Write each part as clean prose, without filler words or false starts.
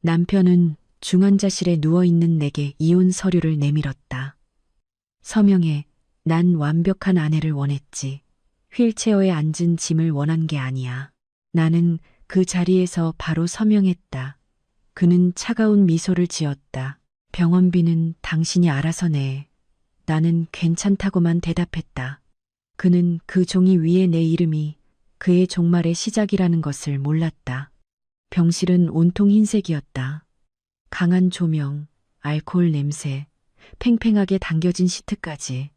남편은 중환자실에 누워있는 내게 이혼 서류를 내밀었다. 서명해, 난 완벽한 아내를 원했지. 휠체어에 앉은 짐을 원한 게 아니야. 나는 그 자리에서 바로 서명했다. 그는 차가운 미소를 지었다. 병원비는 당신이 알아서 내. 나는 괜찮다고만 대답했다. 그는 그 종이 위에 내 이름이 그의 종말의 시작이라는 것을 몰랐다. 병실은 온통 흰색이었다. 강한 조명, 알코올 냄새, 팽팽하게 당겨진 시트까지.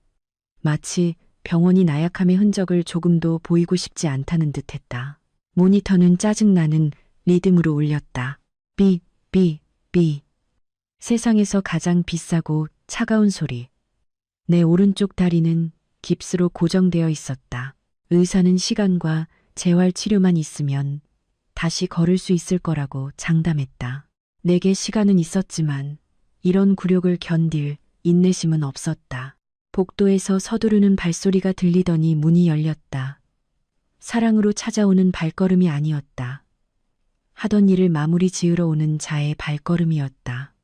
마치 병원이 나약함의 흔적을 조금도 보이고 싶지 않다는 듯했다. 모니터는 짜증나는 리듬으로 울렸다. 삐, 삐, 삐. 세상에서 가장 비싸고 차가운 소리. 내 오른쪽 다리는 깁스로 고정되어 있었다. 의사는 시간과 재활 치료만 있으면 다시 걸을 수 있을 거라고 장담했다. 내게 시간은 있었지만 이런 굴욕을 견딜 인내심은 없었다. 복도에서 서두르는 발소리가 들리더니 문이 열렸다. 사랑으로 찾아오는 발걸음이 아니었다. 하던 일을 마무리 지으러 오는 자의 발걸음이었다.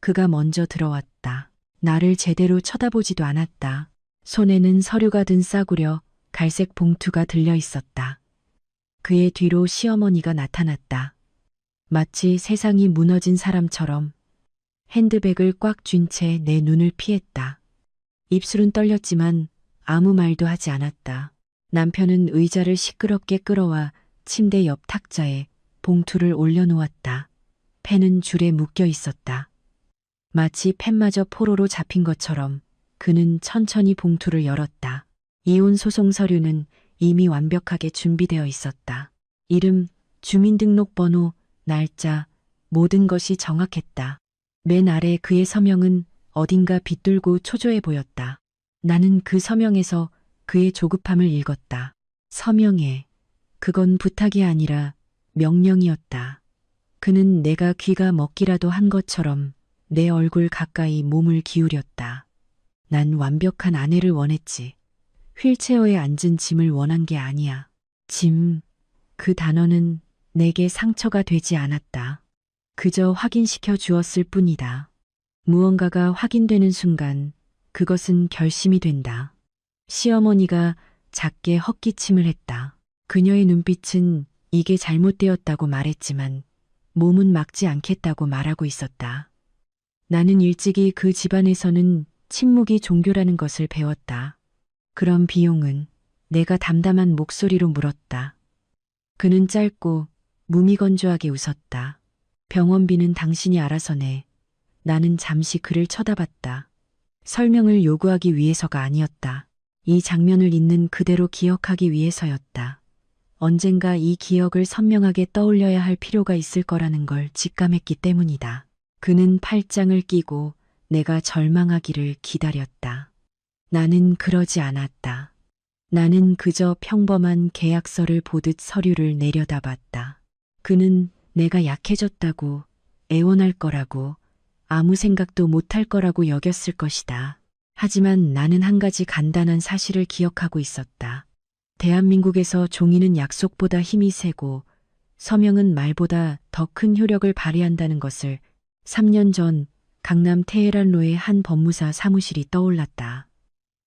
그가 먼저 들어왔다. 나를 제대로 쳐다보지도 않았다. 손에는 서류가 든 싸구려 갈색 봉투가 들려 있었다. 그의 뒤로 시어머니가 나타났다. 마치 세상이 무너진 사람처럼 핸드백을 꽉 쥔 채 내 눈을 피했다. 입술은 떨렸지만 아무 말도 하지 않았다. 남편은 의자를 시끄럽게 끌어와 침대 옆 탁자에 봉투를 올려놓았다. 펜은 줄에 묶여 있었다. 마치 펜마저 포로로 잡힌 것처럼 그는 천천히 봉투를 열었다. 이혼 소송 서류는 이미 완벽하게 준비되어 있었다. 이름, 주민등록번호, 날짜, 모든 것이 정확했다. 맨 아래 그의 서명은 어딘가 빗돌고 초조해 보였다. 나는 그 서명에서 그의 조급함을 읽었다. 서명해. 그건 부탁이 아니라 명령이었다. 그는 내가 귀가 먹기라도 한 것처럼 내 얼굴 가까이 몸을 기울였다. 난 완벽한 아내를 원했지. 휠체어에 앉은 짐을 원한 게 아니야. 짐, 그 단어는 내게 상처가 되지 않았다. 그저 확인시켜 주었을 뿐이다. 무언가가 확인되는 순간 그것은 결심이 된다. 시어머니가 작게 헛기침을 했다. 그녀의 눈빛은 이게 잘못되었다고 말했지만 몸은 막지 않겠다고 말하고 있었다. 나는 일찍이 그 집안에서는 침묵이 종교라는 것을 배웠다. 그럼 비용은? 내가 담담한 목소리로 물었다. 그는 짧고 무미건조하게 웃었다. 병원비는 당신이 알아서 내. 나는 잠시 그를 쳐다봤다. 설명을 요구하기 위해서가 아니었다. 이 장면을 있는 그대로 기억하기 위해서였다. 언젠가 이 기억을 선명하게 떠올려야 할 필요가 있을 거라는 걸 직감했기 때문이다. 그는 팔짱을 끼고 내가 절망하기를 기다렸다. 나는 그러지 않았다. 나는 그저 평범한 계약서를 보듯 서류를 내려다봤다. 그는 내가 약해졌다고, 애원할 거라고, 아무 생각도 못할 거라고 여겼을 것이다. 하지만 나는 한 가지 간단한 사실을 기억하고 있었다. 대한민국에서 종이는 약속보다 힘이 세고 서명은 말보다 더 큰 효력을 발휘한다는 것을 3년 전 강남 테헤란로의 한 법무사 사무실이 떠올랐다.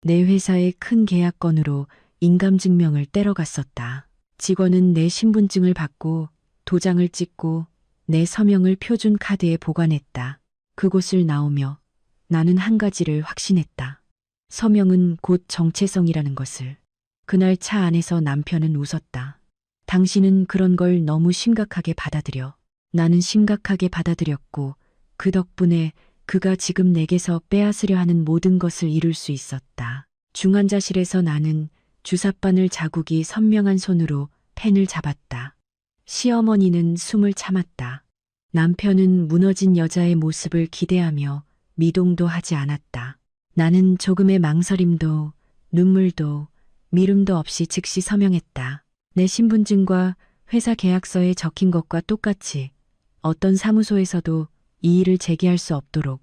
내 회사의 큰 계약 건으로 인감증명을 떼러갔었다. 직원은 내 신분증을 받고 도장을 찍고 내 서명을 표준 카드에 보관했다. 그곳을 나오며 나는 한 가지를 확신했다. 서명은 곧 정체성이라는 것을. 그날 차 안에서 남편은 웃었다. 당신은 그런 걸 너무 심각하게 받아들여. 나는 심각하게 받아들였고 그 덕분에 그가 지금 내게서 빼앗으려 하는 모든 것을 이룰 수 있었다. 중환자실에서 나는 주사바늘 자국이 선명한 손으로 펜을 잡았다. 시어머니는 숨을 참았다. 남편은 무너진 여자의 모습을 기대하며 미동도 하지 않았다. 나는 조금의 망설임도 눈물도 미움도 없이 즉시 서명했다. 내 신분증과 회사 계약서에 적힌 것과 똑같이 어떤 사무소에서도 이의를 제기할 수 없도록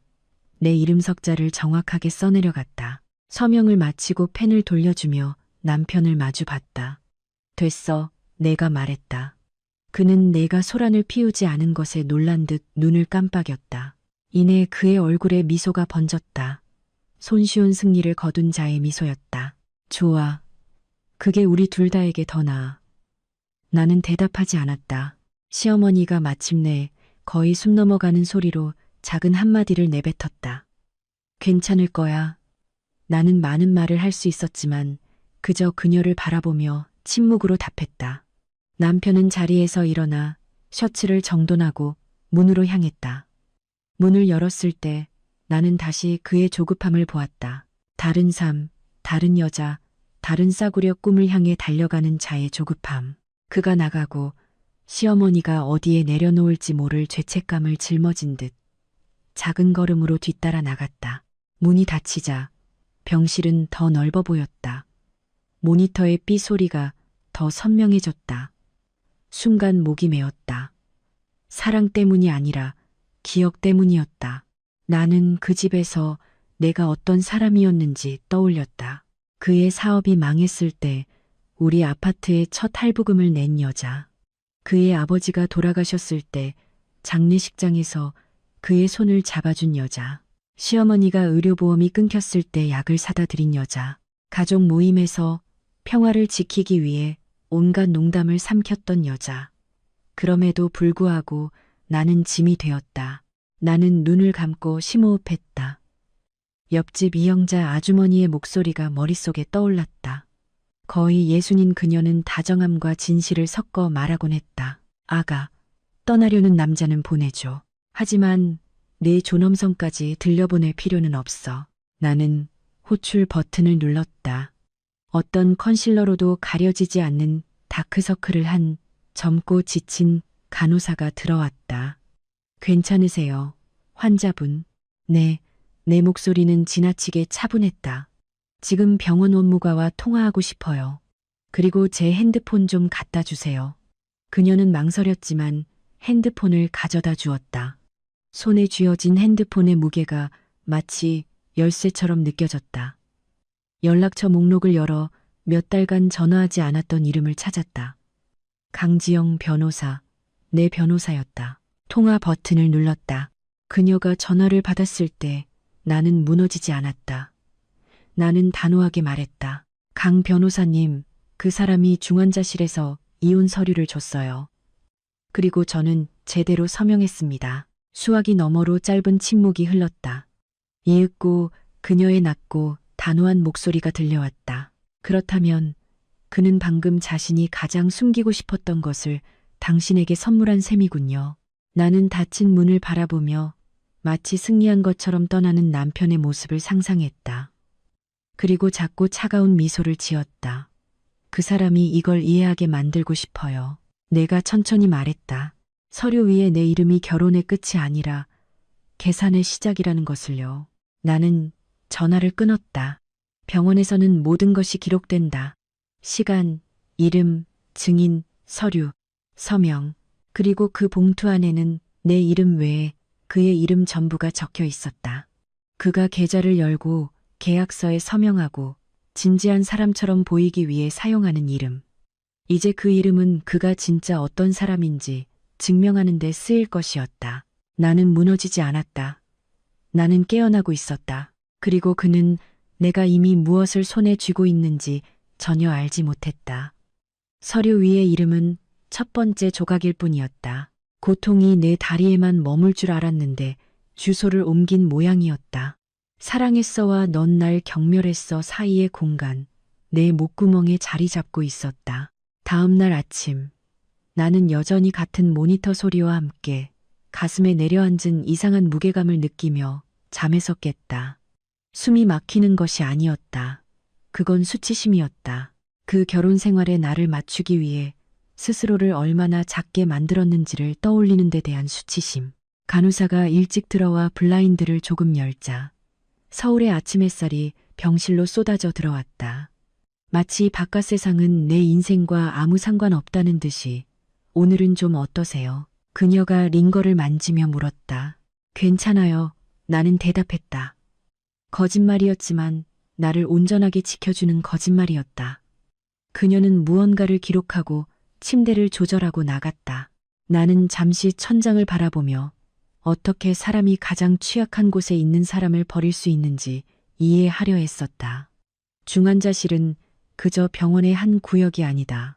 내 이름 석자를 정확하게 써내려갔다. 서명을 마치고 펜을 돌려주며 남편을 마주 봤다. 됐어, 내가 말했다. 그는 내가 소란을 피우지 않은 것에 놀란 듯 눈을 깜빡였다. 이내 그의 얼굴에 미소가 번졌다. 손쉬운 승리를 거둔 자의 미소였다. 좋아. 그게 우리 둘 다에게 더 나아. 나는 대답하지 않았다. 시어머니가 마침내 거의 숨 넘어가는 소리로 작은 한마디를 내뱉었다. 괜찮을 거야. 나는 많은 말을 할 수 있었지만 그저 그녀를 바라보며 침묵으로 답했다. 남편은 자리에서 일어나 셔츠를 정돈하고 문으로 향했다. 문을 열었을 때 나는 다시 그의 조급함을 보았다. 다른 삶, 다른 여자, 다른 싸구려 꿈을 향해 달려가는 자의 조급함. 그가 나가고 시어머니가 어디에 내려놓을지 모를 죄책감을 짊어진 듯 작은 걸음으로 뒤따라 나갔다. 문이 닫히자 병실은 더 넓어 보였다. 모니터의 삐 소리가 더 선명해졌다. 순간 목이 메었다. 사랑 때문이 아니라 기억 때문이었다. 나는 그 집에서 내가 어떤 사람이었는지 떠올렸다. 그의 사업이 망했을 때 우리 아파트에 첫 할부금을 낸 여자. 그의 아버지가 돌아가셨을 때 장례식장에서 그의 손을 잡아준 여자. 시어머니가 의료보험이 끊겼을 때 약을 사다 드린 여자. 가족 모임에서 평화를 지키기 위해 온갖 농담을 삼켰던 여자. 그럼에도 불구하고 나는 짐이 되었다. 나는 눈을 감고 심호흡했다. 옆집 이영자 아주머니의 목소리가 머릿속에 떠올랐다. 거의 예순인 그녀는 다정함과 진실을 섞어 말하곤 했다. 아가, 떠나려는 남자는 보내줘. 하지만 내 존엄성까지 들려보낼 필요는 없어. 나는 호출 버튼을 눌렀다. 어떤 컨실러로도 가려지지 않는 다크서클을 한 젊고 지친 간호사가 들어왔다. 괜찮으세요, 환자분? 네, 내 목소리는 지나치게 차분했다. 지금 병원 원무과와 통화하고 싶어요. 그리고 제 핸드폰 좀 갖다 주세요. 그녀는 망설였지만 핸드폰을 가져다 주었다. 손에 쥐어진 핸드폰의 무게가 마치 열쇠처럼 느껴졌다. 연락처 목록을 열어 몇 달간 전화하지 않았던 이름을 찾았다. 강지영 변호사, 내 변호사였다. 통화 버튼을 눌렀다. 그녀가 전화를 받았을 때 나는 무너지지 않았다. 나는 단호하게 말했다. 강 변호사님, 그 사람이 중환자실에서 이혼 서류를 줬어요. 그리고 저는 제대로 서명했습니다. 수화기 너머로 짧은 침묵이 흘렀다. 이윽고 그녀의 낮고 단호한 목소리가 들려왔다. 그렇다면 그는 방금 자신이 가장 숨기고 싶었던 것을 당신에게 선물한 셈이군요. 나는 닫힌 문을 바라보며 마치 승리한 것처럼 떠나는 남편의 모습을 상상했다. 그리고 작고 차가운 미소를 지었다. 그 사람이 이걸 이해하게 만들고 싶어요. 내가 천천히 말했다. 서류 위에 내 이름이 결혼의 끝이 아니라 계산의 시작이라는 것을요. 나는 전화를 끊었다. 병원에서는 모든 것이 기록된다. 시간, 이름, 증인, 서류, 서명, 그리고 그 봉투 안에는 내 이름 외에 그의 이름 전부가 적혀 있었다. 그가 계좌를 열고 계약서에 서명하고 진지한 사람처럼 보이기 위해 사용하는 이름. 이제 그 이름은 그가 진짜 어떤 사람인지 증명하는 데 쓰일 것이었다. 나는 무너지지 않았다. 나는 깨어나고 있었다. 그리고 그는 내가 이미 무엇을 손에 쥐고 있는지 전혀 알지 못했다. 서류 위의 이름은 첫 번째 조각일 뿐이었다. 고통이 내 다리에만 머물 줄 알았는데 주소를 옮긴 모양이었다. 사랑했어와 넌 날 경멸했어 사이의 공간, 내 목구멍에 자리 잡고 있었다. 다음 날 아침, 나는 여전히 같은 모니터 소리와 함께 가슴에 내려앉은 이상한 무게감을 느끼며 잠에서 깼다. 숨이 막히는 것이 아니었다. 그건 수치심이었다. 그 결혼 생활에 나를 맞추기 위해 스스로를 얼마나 작게 만들었는지를 떠올리는 데 대한 수치심. 간호사가 일찍 들어와 블라인드를 조금 열자 서울의 아침 햇살이 병실로 쏟아져 들어왔다. 마치 바깥 세상은 내 인생과 아무 상관없다는 듯이 오늘은 좀 어떠세요? 그녀가 링거를 만지며 물었다. 괜찮아요. 나는 대답했다. 거짓말이었지만 나를 온전하게 지켜주는 거짓말이었다. 그녀는 무언가를 기록하고 침대를 조절하고 나갔다. 나는 잠시 천장을 바라보며 어떻게 사람이 가장 취약한 곳에 있는 사람을 버릴 수 있는지 이해하려 했었다. 중환자실은 그저 병원의 한 구역이 아니다.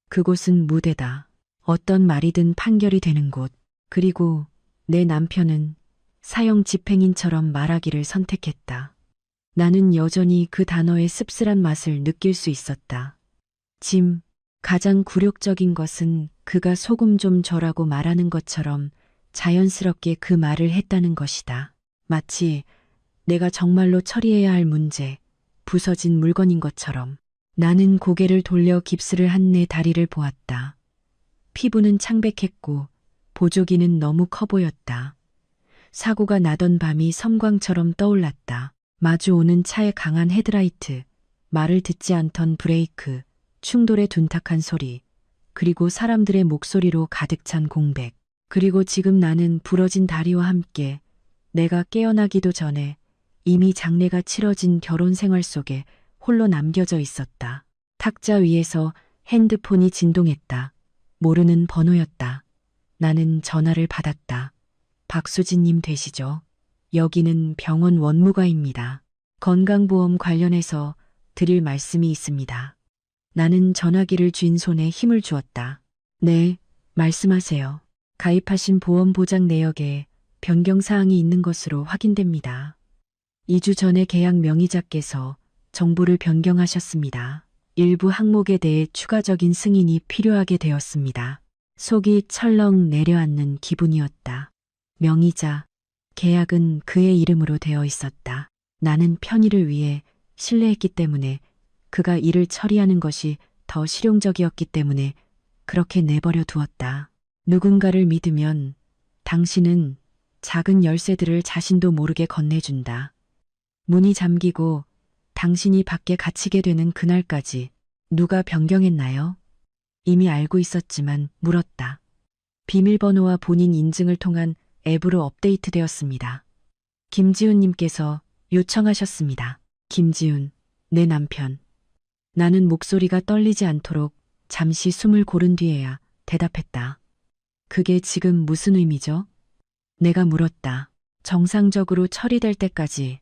그곳은 무대다. 어떤 말이든 판결이 되는 곳. 그리고 내 남편은 사형 집행인처럼 말하기를 선택했다. 나는 여전히 그 단어의 씁쓸한 맛을 느낄 수 있었다. 짐, 가장 굴욕적인 것은 그가 소금 좀 줘라고 말하는 것처럼 자연스럽게 그 말을 했다는 것이다. 마치 내가 정말로 처리해야 할 문제, 부서진 물건인 것처럼. 나는 고개를 돌려 깁스를 한 내 다리를 보았다. 피부는 창백했고 보조기는 너무 커 보였다. 사고가 나던 밤이 섬광처럼 떠올랐다. 마주오는 차의 강한 헤드라이트, 말을 듣지 않던 브레이크, 충돌의 둔탁한 소리, 그리고 사람들의 목소리로 가득 찬 공백. 그리고 지금 나는 부러진 다리와 함께 내가 깨어나기도 전에 이미 장례가 치러진 결혼 생활 속에 홀로 남겨져 있었다. 탁자 위에서 핸드폰이 진동했다. 모르는 번호였다. 나는 전화를 받았다. 박수진님 되시죠? 여기는 병원 원무과입니다. 건강보험 관련해서 드릴 말씀이 있습니다. 나는 전화기를 쥔 손에 힘을 주었다. 네, 말씀하세요. 가입하신 보험 보장 내역에 변경사항이 있는 것으로 확인됩니다. 2주 전에 계약 명의자께서 정보를 변경하셨습니다. 일부 항목에 대해 추가적인 승인이 필요하게 되었습니다. 속이 철렁 내려앉는 기분이었다. 명의자, 계약은 그의 이름으로 되어 있었다. 나는 편의를 위해 신뢰했기 때문에 그가 일을 처리하는 것이 더 실용적이었기 때문에 그렇게 내버려 두었다. 누군가를 믿으면 당신은 작은 열쇠들을 자신도 모르게 건네준다. 문이 잠기고 당신이 밖에 갇히게 되는 그날까지 누가 변경했나요? 이미 알고 있었지만 물었다. 비밀번호와 본인 인증을 통한 앱으로 업데이트되었습니다. 김지훈님께서 요청하셨습니다. 김지훈, 내 남편. 나는 목소리가 떨리지 않도록 잠시 숨을 고른 뒤에야 대답했다. 그게 지금 무슨 의미죠? 내가 물었다. 정상적으로 처리될 때까지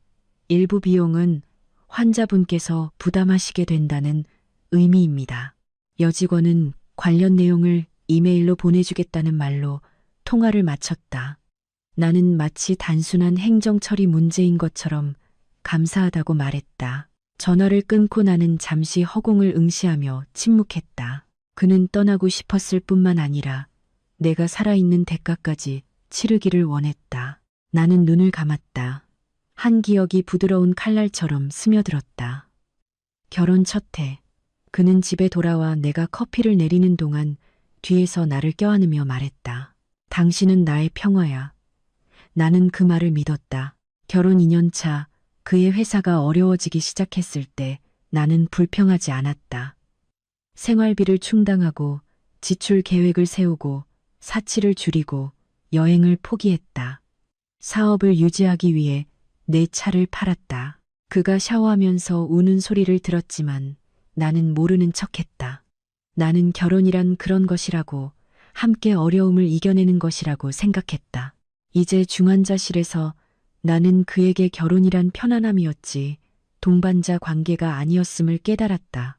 일부 비용은 환자분께서 부담하시게 된다는 의미입니다. 여직원은 관련 내용을 이메일로 보내주겠다는 말로 통화를 마쳤다. 나는 마치 단순한 행정 처리 문제인 것처럼 감사하다고 말했다. 전화를 끊고 나는 잠시 허공을 응시하며 침묵했다. 그는 떠나고 싶었을 뿐만 아니라 내가 살아있는 대가까지 치르기를 원했다. 나는 눈을 감았다. 한 기억이 부드러운 칼날처럼 스며들었다. 결혼 첫 해, 그는 집에 돌아와 내가 커피를 내리는 동안 뒤에서 나를 껴안으며 말했다. 당신은 나의 평화야. 나는 그 말을 믿었다. 결혼 2년 차, 그의 회사가 어려워지기 시작했을 때 나는 불평하지 않았다. 생활비를 충당하고 지출 계획을 세우고 사치를 줄이고 여행을 포기했다. 사업을 유지하기 위해 내 차를 팔았다. 그가 샤워하면서 우는 소리를 들었지만 나는 모르는 척했다. 나는 결혼이란 그런 것이라고, 함께 어려움을 이겨내는 것이라고 생각했다. 이제 중환자실에서 나는 그에게 결혼이란 편안함이었지 동반자 관계가 아니었음을 깨달았다.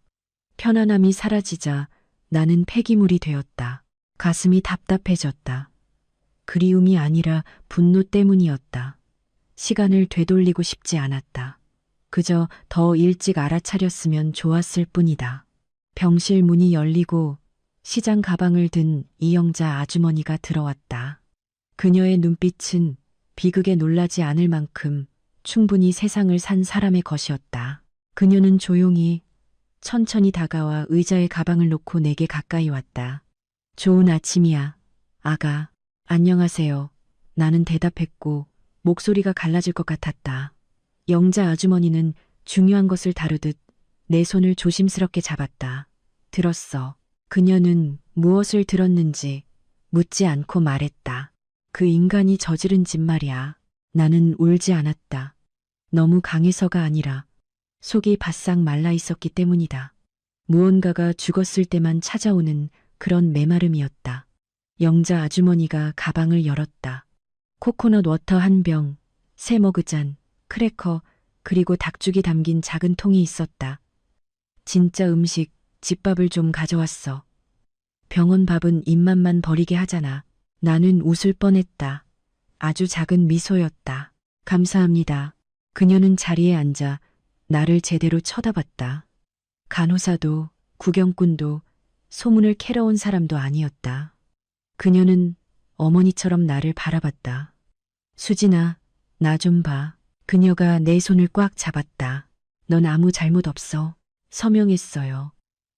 편안함이 사라지자 나는 폐기물이 되었다. 가슴이 답답해졌다. 그리움이 아니라 분노 때문이었다. 시간을 되돌리고 싶지 않았다. 그저 더 일찍 알아차렸으면 좋았을 뿐이다. 병실 문이 열리고 시장 가방을 든 이영자 아주머니가 들어왔다. 그녀의 눈빛은 비극에 놀라지 않을 만큼 충분히 세상을 산 사람의 것이었다. 그녀는 조용히 천천히 다가와 의자에 가방을 놓고 내게 가까이 왔다. 좋은 아침이야, 아가. 안녕하세요. 나는 대답했고 목소리가 갈라질 것 같았다. 영자 아주머니는 중요한 것을 다루듯 내 손을 조심스럽게 잡았다. 들었어. 그녀는 무엇을 들었는지 묻지 않고 말했다. 그 인간이 저지른 짓 말이야. 나는 울지 않았다. 너무 강해서가 아니라 속이 바싹 말라 있었기 때문이다. 무언가가 죽었을 때만 찾아오는 그런 메마름이었다. 영자 아주머니가 가방을 열었다. 코코넛 워터 한 병, 새 머그잔, 크래커, 그리고 닭죽이 담긴 작은 통이 있었다. 진짜 음식, 집밥을 좀 가져왔어. 병원 밥은 입맛만 버리게 하잖아. 나는 웃을 뻔했다. 아주 작은 미소였다. 감사합니다. 그녀는 자리에 앉아 나를 제대로 쳐다봤다. 간호사도 구경꾼도 소문을 캐러 온 사람도 아니었다. 그녀는 어머니처럼 나를 바라봤다. 수진아, 나 좀 봐. 그녀가 내 손을 꽉 잡았다. 넌 아무 잘못 없어. 서명했어요.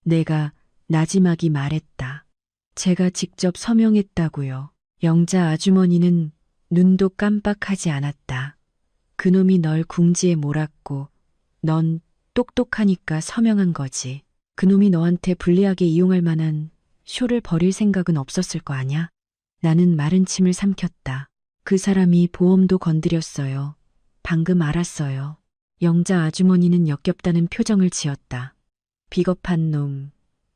내가 나지막이 말했다. 제가 직접 서명했다고요. 영자 아주머니는 눈도 깜빡하지 않았다. 그놈이 널 궁지에 몰았고 넌 똑똑하니까 서명한 거지. 그놈이 너한테 불리하게 이용할 만한 쇼를 벌일 생각은 없었을 거 아냐? 나는 마른 침을 삼켰다. 그 사람이 보험도 건드렸어요. 방금 알았어요. 영자 아주머니는 역겹다는 표정을 지었다. 비겁한 놈,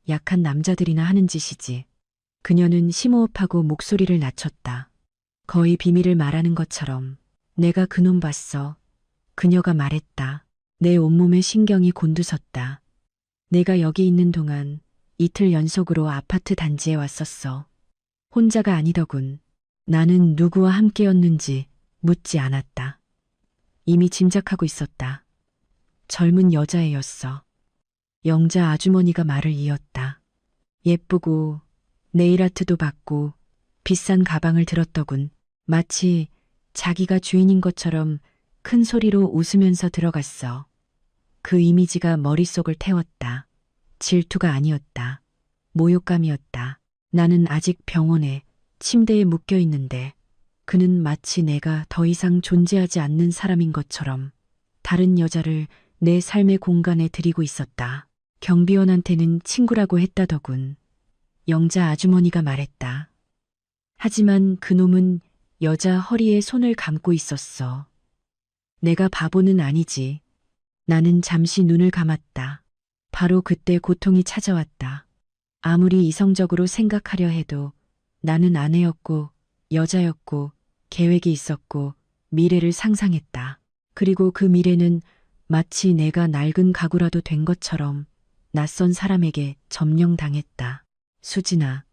약한 남자들이나 하는 짓이지. 그녀는 심호흡하고 목소리를 낮췄다. 거의 비밀을 말하는 것처럼. 내가 그놈 봤어. 그녀가 말했다. 내 온몸에 신경이 곤두섰다. 내가 여기 있는 동안 이틀 연속으로 아파트 단지에 왔었어. 혼자가 아니더군. 나는 누구와 함께였는지 묻지 않았다. 이미 짐작하고 있었다. 젊은 여자애였어. 영자 아주머니가 말을 이었다. 예쁘고 네일아트도 받고 비싼 가방을 들었더군. 마치 자기가 주인인 것처럼 큰 소리로 웃으면서 들어갔어. 그 이미지가 머릿속을 태웠다. 질투가 아니었다. 모욕감이었다. 나는 아직 병원에 침대에 묶여 있는데 그는 마치 내가 더 이상 존재하지 않는 사람인 것처럼 다른 여자를 내 삶의 공간에 들이고 있었다. 경비원한테는 친구라고 했다더군. 영자 아주머니가 말했다. 하지만 그놈은 여자 허리에 손을 감고 있었어. 내가 바보는 아니지. 나는 잠시 눈을 감았다. 바로 그때 고통이 찾아왔다. 아무리 이성적으로 생각하려 해도 나는 아내였고 여자였고 계획이 있었고 미래를 상상했다. 그리고 그 미래는 마치 내가 낡은 가구라도 된 것처럼 낯선 사람에게 점령당했다. 수진아,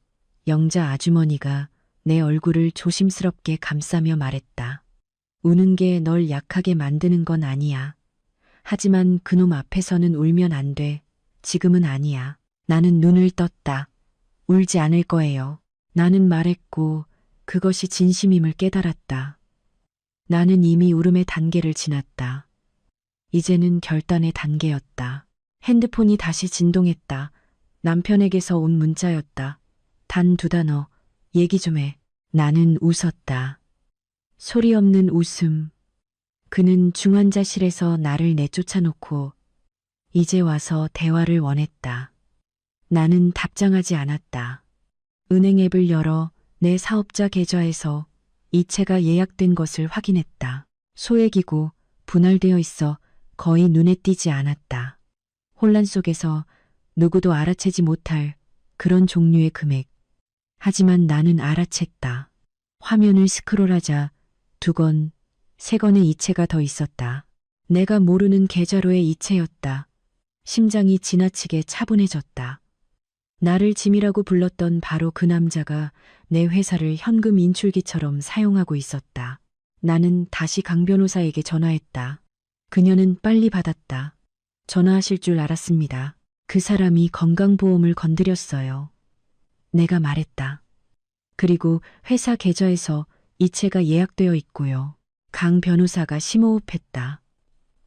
영자 아주머니가 내 얼굴을 조심스럽게 감싸며 말했다. 우는 게 널 약하게 만드는 건 아니야. 하지만 그놈 앞에서는 울면 안 돼. 지금은 아니야. 나는 눈을 떴다. 울지 않을 거예요. 나는 말했고 그것이 진심임을 깨달았다. 나는 이미 울음의 단계를 지났다. 이제는 결단의 단계였다. 핸드폰이 다시 진동했다. 남편에게서 온 문자였다. 단 2단어. 얘기 좀 해. 나는 웃었다. 소리 없는 웃음. 그는 중환자실에서 나를 내쫓아 놓고 이제 와서 대화를 원했다. 나는 답장하지 않았다. 은행 앱을 열어 내 사업자 계좌에서 이체가 예약된 것을 확인했다. 소액이고 분할되어 있어 거의 눈에 띄지 않았다. 혼란 속에서 누구도 알아채지 못할 그런 종류의 금액. 하지만 나는 알아챘다. 화면을 스크롤하자 2건, 3건의 이체가 더 있었다. 내가 모르는 계좌로의 이체였다. 심장이 지나치게 차분해졌다. 나를 짐이라고 불렀던 바로 그 남자가 내 회사를 현금 인출기처럼 사용하고 있었다. 나는 다시 강 변호사에게 전화했다. 그녀는 빨리 받았다. 전화하실 줄 알았습니다. 그 사람이 건강보험을 건드렸어요. 내가 말했다. 그리고 회사 계좌에서 이체가 예약되어 있고요. 강 변호사가 심호흡했다.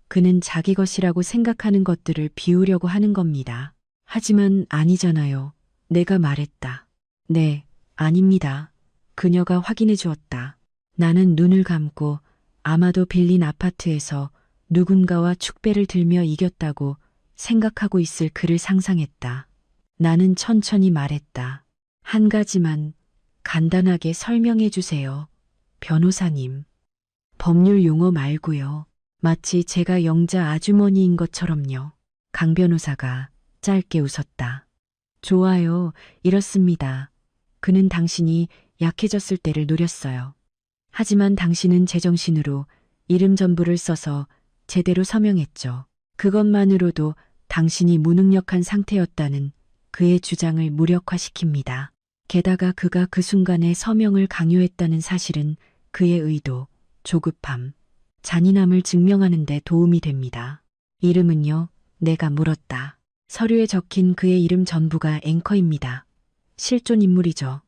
그는 자기 것이라고 생각하는 것들을 비우려고 하는 겁니다. 하지만 아니잖아요. 내가 말했다. 네, 아닙니다. 그녀가 확인해 주었다. 나는 눈을 감고 아마도 빌린 아파트에서 누군가와 축배를 들며 이겼다고 생각하고 있을 그를 상상했다. 나는 천천히 말했다. 한 가지만 간단하게 설명해 주세요. 변호사님. 법률 용어 말고요. 마치 제가 영자 아주머니인 것처럼요. 강 변호사가 짧게 웃었다. 좋아요. 이렇습니다. 그는 당신이 약해졌을 때를 노렸어요. 하지만 당신은 제정신으로 이름 전부를 써서 제대로 서명했죠. 그것만으로도 당신이 무능력한 상태였다는 그의 주장을 무력화시킵니다. 게다가 그가 그 순간에 서명을 강요했다는 사실은 그의 의도, 조급함, 잔인함을 증명하는 데 도움이 됩니다. 이름은요, 내가 물었다. 서류에 적힌 그의 이름 전부가 앵커입니다. 실존 인물이죠.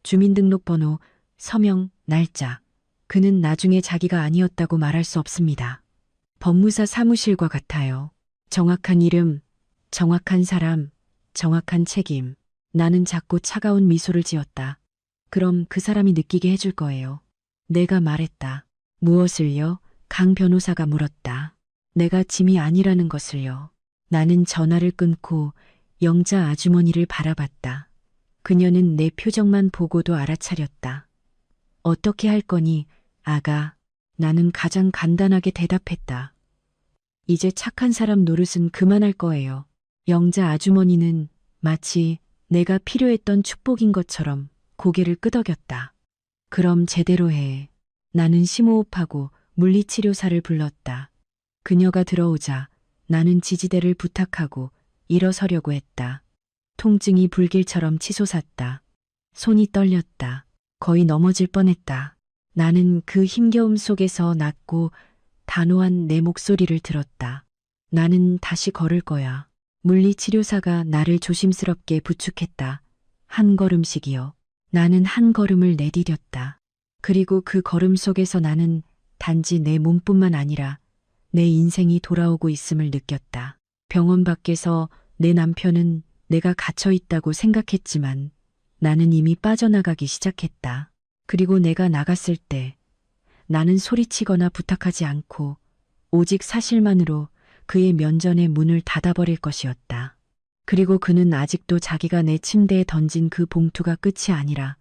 주민등록번호, 서명, 날짜. 그는 나중에 자기가 아니었다고 말할 수 없습니다. 법무사 사무실과 같아요. 정확한 이름, 정확한 사람, 정확한 책임. 나는 작고 차가운 미소를 지었다. 그럼 그 사람이 느끼게 해줄 거예요. 내가 말했다. 무엇을요? 강 변호사가 물었다. 내가 짐이 아니라는 것을요. 나는 전화를 끊고 영자 아주머니를 바라봤다. 그녀는 내 표정만 보고도 알아차렸다. 어떻게 할 거니, 아가? 나는 가장 간단하게 대답했다. 이제 착한 사람 노릇은 그만할 거예요. 영자 아주머니는 마치 내가 필요했던 축복인 것처럼 고개를 끄덕였다. 그럼 제대로 해. 나는 심호흡하고 물리치료사를 불렀다. 그녀가 들어오자 나는 지지대를 부탁하고 일어서려고 했다. 통증이 불길처럼 치솟았다. 손이 떨렸다. 거의 넘어질 뻔했다. 나는 그 힘겨움 속에서 낮고 단호한 내 목소리를 들었다. 나는 다시 걸을 거야. 물리치료사가 나를 조심스럽게 부축했다. 한 걸음씩이요. 나는 한 걸음을 내디뎠다. 그리고 그 걸음 속에서 나는 단지 내 몸뿐만 아니라 내 인생이 돌아오고 있음을 느꼈다. 병원 밖에서 내 남편은 내가 갇혀 있다고 생각했지만 나는 이미 빠져나가기 시작했다. 그리고 내가 나갔을 때 나는 소리치거나 부탁하지 않고 오직 사실만으로 그의 면전의 문을 닫아버릴 것이었다. 그리고 그는 아직도 자기가 내 침대에 던진 그 봉투가 끝이 아니라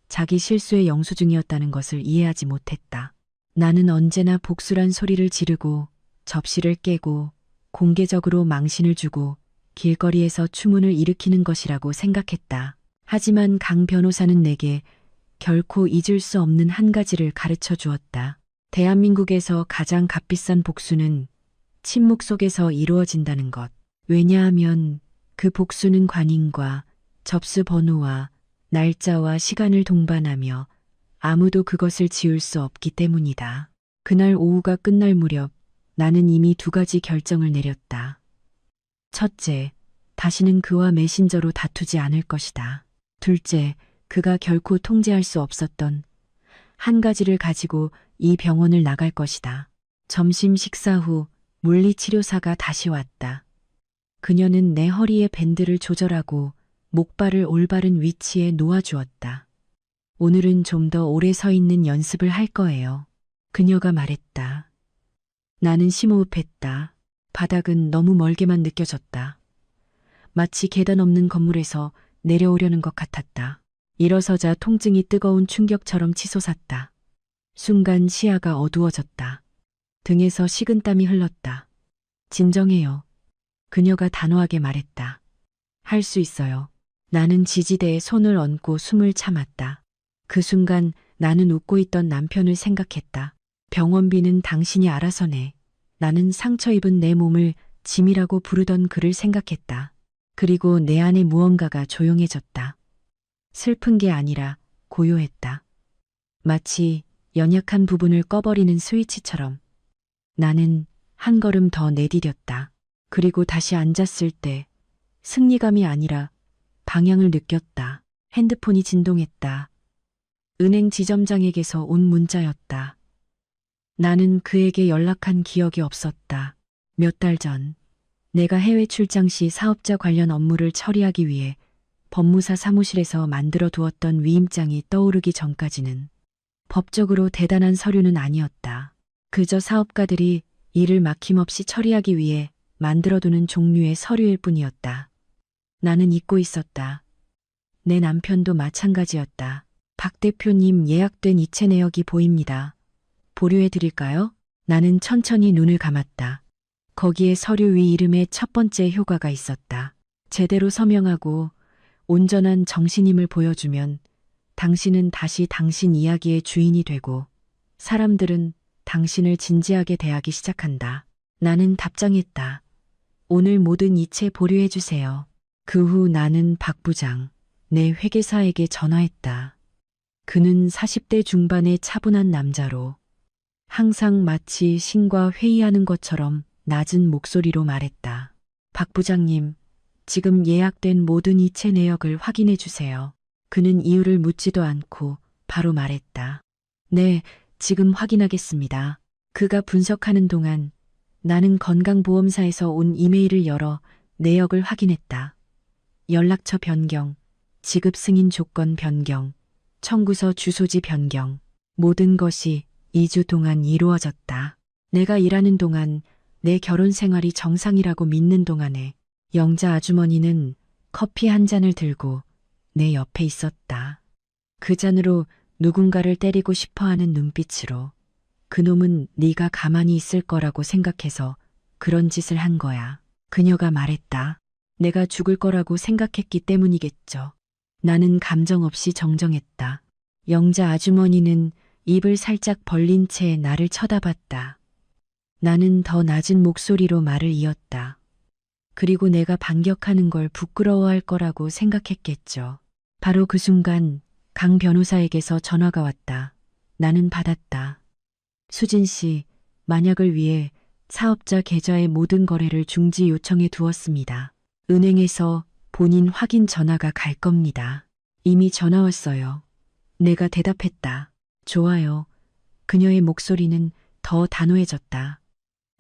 자기 실수의 영수증이었다는 것을 이해하지 못했다. 나는 언제나 복수란 소리를 지르고 접시를 깨고 공개적으로 망신을 주고 길거리에서 추문을 일으키는 것이라고 생각했다. 하지만 강 변호사는 내게 결코 잊을 수 없는 한 가지를 가르쳐 주었다. 대한민국에서 가장 값비싼 복수는 침묵 속에서 이루어진다는 것. 왜냐하면 그 복수는 관인과 접수 번호와 날짜와 시간을 동반하며 아무도 그것을 지울 수 없기 때문이다. 그날 오후가 끝날 무렵 나는 이미 두 가지 결정을 내렸다. 첫째, 다시는 그와 메신저로 다투지 않을 것이다. 둘째, 그가 결코 통제할 수 없었던 한 가지를 가지고 이 병원을 나갈 것이다. 점심 식사 후 물리치료사가 다시 왔다. 그녀는 내 허리의 밴드를 조절하고 목발을 올바른 위치에 놓아주었다. 오늘은 좀 더 오래 서 있는 연습을 할 거예요. 그녀가 말했다. 나는 심호흡했다. 바닥은 너무 멀게만 느껴졌다. 마치 계단 없는 건물에서 내려오려는 것 같았다. 일어서자 통증이 뜨거운 충격처럼 치솟았다. 순간 시야가 어두워졌다. 등에서 식은땀이 흘렀다. 진정해요. 그녀가 단호하게 말했다. 할 수 있어요. 나는 지지대에 손을 얹고 숨을 참았다. 그 순간 나는 웃고 있던 남편을 생각했다. 병원비는 당신이 알아서 내. 나는 상처 입은 내 몸을 짐이라고 부르던 그를 생각했다. 그리고 내 안에 무언가가 조용해졌다. 슬픈 게 아니라 고요했다. 마치 연약한 부분을 꺼버리는 스위치처럼. 나는 한 걸음 더 내디뎠다. 그리고 다시 앉았을 때 승리감이 아니라 방향을 느꼈다. 핸드폰이 진동했다. 은행 지점장에게서 온 문자였다. 나는 그에게 연락한 기억이 없었다. 몇 달 전, 내가 해외 출장 시 사업자 관련 업무를 처리하기 위해 법무사 사무실에서 만들어 두었던 위임장이 떠오르기 전까지는 법적으로 대단한 서류는 아니었다. 그저 사업가들이 일을 막힘없이 처리하기 위해 만들어두는 종류의 서류일 뿐이었다. 나는 잊고 있었다. 내 남편도 마찬가지였다. 박 대표님 예약된 이체 내역이 보입니다. 보류해 드릴까요? 나는 천천히 눈을 감았다. 거기에 서류 위 이름의 첫 번째 효과가 있었다. 제대로 서명하고 온전한 정신임을 보여주면 당신은 다시 당신 이야기의 주인이 되고 사람들은 당신을 진지하게 대하기 시작한다. 나는 답장했다. 오늘 모든 이체 보류해주세요. 그 후 나는 박 부장, 내 회계사에게 전화했다. 그는 40대 중반의 차분한 남자로 항상 마치 신과 회의하는 것처럼 낮은 목소리로 말했다. 박 부장님, 지금 예약된 모든 이체 내역을 확인해 주세요. 그는 이유를 묻지도 않고 바로 말했다. 네, 지금 확인하겠습니다. 그가 분석하는 동안 나는 건강보험사에서 온 이메일을 열어 내역을 확인했다. 연락처 변경, 지급 승인 조건 변경, 청구서 주소지 변경, 모든 것이 2주 동안 이루어졌다. 내가 일하는 동안 내 결혼 생활이 정상이라고 믿는 동안에 영자 아주머니는 커피 한 잔을 들고 내 옆에 있었다. 그 잔으로 누군가를 때리고 싶어하는 눈빛으로 그놈은 네가 가만히 있을 거라고 생각해서 그런 짓을 한 거야. 그녀가 말했다. 내가 죽을 거라고 생각했기 때문이겠죠. 나는 감정 없이 정정했다. 영자 아주머니는 입을 살짝 벌린 채 나를 쳐다봤다. 나는 더 낮은 목소리로 말을 이었다. 그리고 내가 반격하는 걸 부끄러워할 거라고 생각했겠죠. 바로 그 순간 강 변호사에게서 전화가 왔다. 나는 받았다. 수진 씨, 만약을 위해 사업자 계좌의 모든 거래를 중지 요청해 두었습니다. 은행에서 본인 확인 전화가 갈 겁니다. 이미 전화 왔어요. 내가 대답했다. 좋아요. 그녀의 목소리는 더 단호해졌다.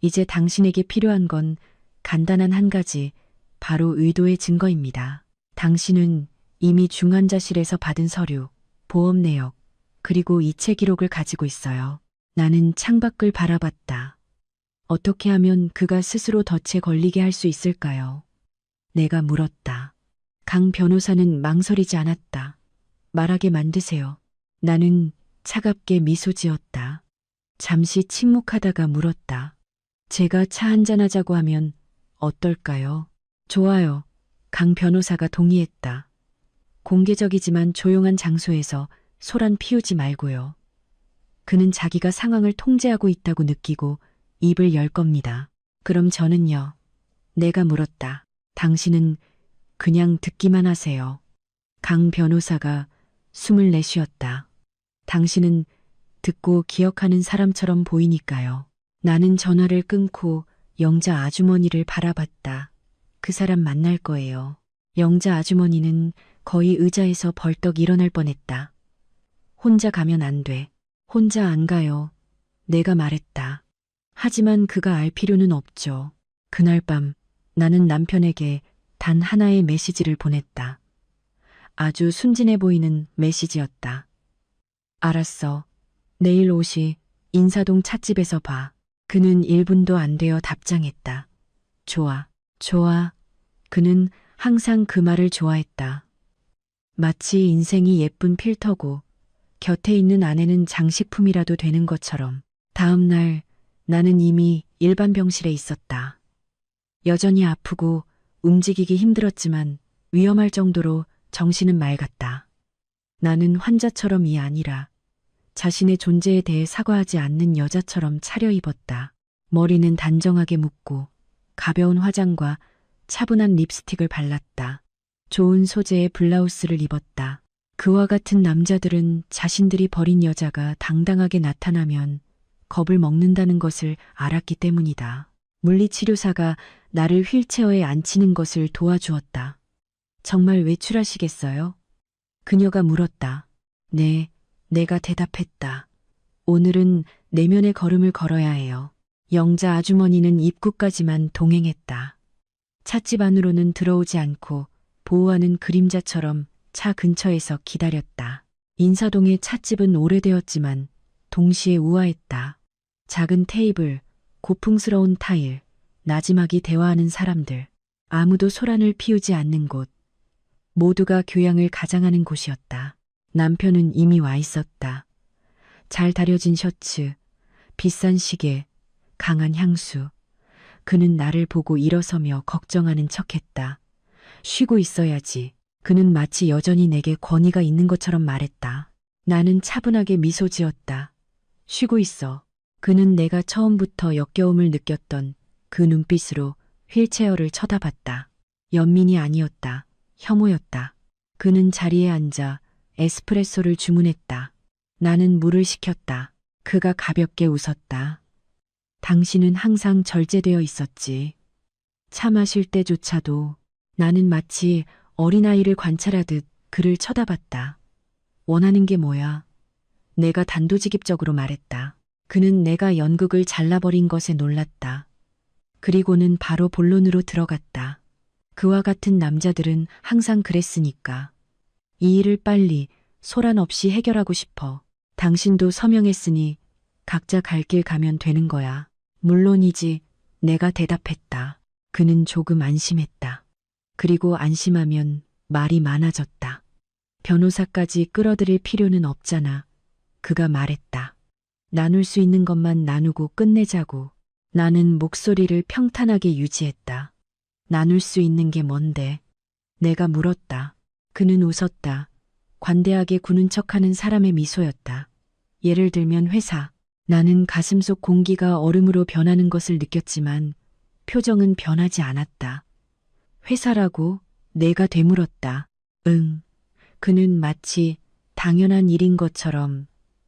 이제 당신에게 필요한 건 간단한 한 가지, 바로 의도의 증거입니다. 당신은 이미 중환자실에서 받은 서류, 보험 내역, 그리고 이체 기록을 가지고 있어요. 나는 창밖을 바라봤다. 어떻게 하면 그가 스스로 덫에 걸리게 할 수 있을까요? 내가 물었다. 강 변호사는 망설이지 않았다. 말하게 만드세요. 나는 차갑게 미소 지었다. 잠시 침묵하다가 물었다. 제가 차 한잔하자고 하면 어떨까요? 좋아요. 강 변호사가 동의했다. 공개적이지만 조용한 장소에서 소란 피우지 말고요. 그는 자기가 상황을 통제하고 있다고 느끼고 입을 열 겁니다. 그럼 저는요? 내가 물었다. 당신은 그냥 듣기만 하세요. 강 변호사가 숨을 내쉬었다. 당신은 듣고 기억하는 사람처럼 보이니까요. 나는 전화를 끊고 영자 아주머니를 바라봤다. 그 사람 만날 거예요. 영자 아주머니는 거의 의자에서 벌떡 일어날 뻔했다. 혼자 가면 안 돼. 혼자 안 가요. 내가 말했다. 하지만 그가 알 필요는 없죠. 그날 밤 나는 남편에게 단 하나의 메시지를 보냈다. 아주 순진해 보이는 메시지였다. 알았어. 내일 5시 인사동 찻집에서 봐. 그는 1분도 안 되어 답장했다. 좋아, 좋아. 그는 항상 그 말을 좋아했다. 마치 인생이 예쁜 필터고 곁에 있는 아내는 장식품이라도 되는 것처럼. 다음 날 나는 이미 일반 병실에 있었다. 여전히 아프고 움직이기 힘들었지만 위험할 정도로 정신은 맑았다. 나는 환자처럼이 아니라 자신의 존재에 대해 사과하지 않는 여자처럼 차려입었다. 머리는 단정하게 묶고 가벼운 화장과 차분한 립스틱을 발랐다. 좋은 소재의 블라우스를 입었다. 그와 같은 남자들은 자신들이 버린 여자가 당당하게 나타나면 겁을 먹는다는 것을 알았기 때문이다. 물리치료사가 나를 휠체어에 앉히는 것을 도와주었다. 정말 외출하시겠어요? 그녀가 물었다. 네, 내가 대답했다. 오늘은 내면의 걸음을 걸어야 해요. 영자 아주머니는 입구까지만 동행했다. 찻집 안으로는 들어오지 않고 보호하는 그림자처럼 차 근처에서 기다렸다. 인사동의 찻집은 오래되었지만 동시에 우아했다. 작은 테이블, 고풍스러운 타일, 나지막이 대화하는 사람들, 아무도 소란을 피우지 않는 곳, 모두가 교양을 가장하는 곳이었다. 남편은 이미 와 있었다. 잘 다려진 셔츠, 비싼 시계, 강한 향수. 그는 나를 보고 일어서며 걱정하는 척했다. 쉬고 있어야지. 그는 마치 여전히 내게 권위가 있는 것처럼 말했다. 나는 차분하게 미소 지었다. 쉬고 있어. 그는 내가 처음부터 역겨움을 느꼈던 그 눈빛으로 휠체어를 쳐다봤다. 연민이 아니었다. 혐오였다. 그는 자리에 앉아 에스프레소를 주문했다. 나는 물을 시켰다. 그가 가볍게 웃었다. 당신은 항상 절제되어 있었지. 차 마실 때조차도 나는 마치 어린아이를 관찰하듯 그를 쳐다봤다. 원하는 게 뭐야? 내가 단도직입적으로 말했다. 그는 내가 연극을 잘라버린 것에 놀랐다. 그리고는 바로 본론으로 들어갔다. 그와 같은 남자들은 항상 그랬으니까. 이 일을 빨리 소란 없이 해결하고 싶어. 당신도 서명했으니 각자 갈 길 가면 되는 거야. 물론이지, 내가 대답했다. 그는 조금 안심했다. 그리고 안심하면 말이 많아졌다. 변호사까지 끌어들일 필요는 없잖아. 그가 말했다. 나눌 수 있는 것만 나누고 끝내자고. 나는 목소리를 평탄하게 유지했다. 나눌 수 있는 게 뭔데? 내가 물었다. 그는 웃었다. 관대하게 구는 척하는 사람의 미소였다. 예를 들면 회사. 나는 가슴속 공기가 얼음으로 변하는 것을 느꼈지만 표정은 변하지 않았다. 회사라고? 내가 되물었다. 응. 그는 마치 당연한 일인 것처럼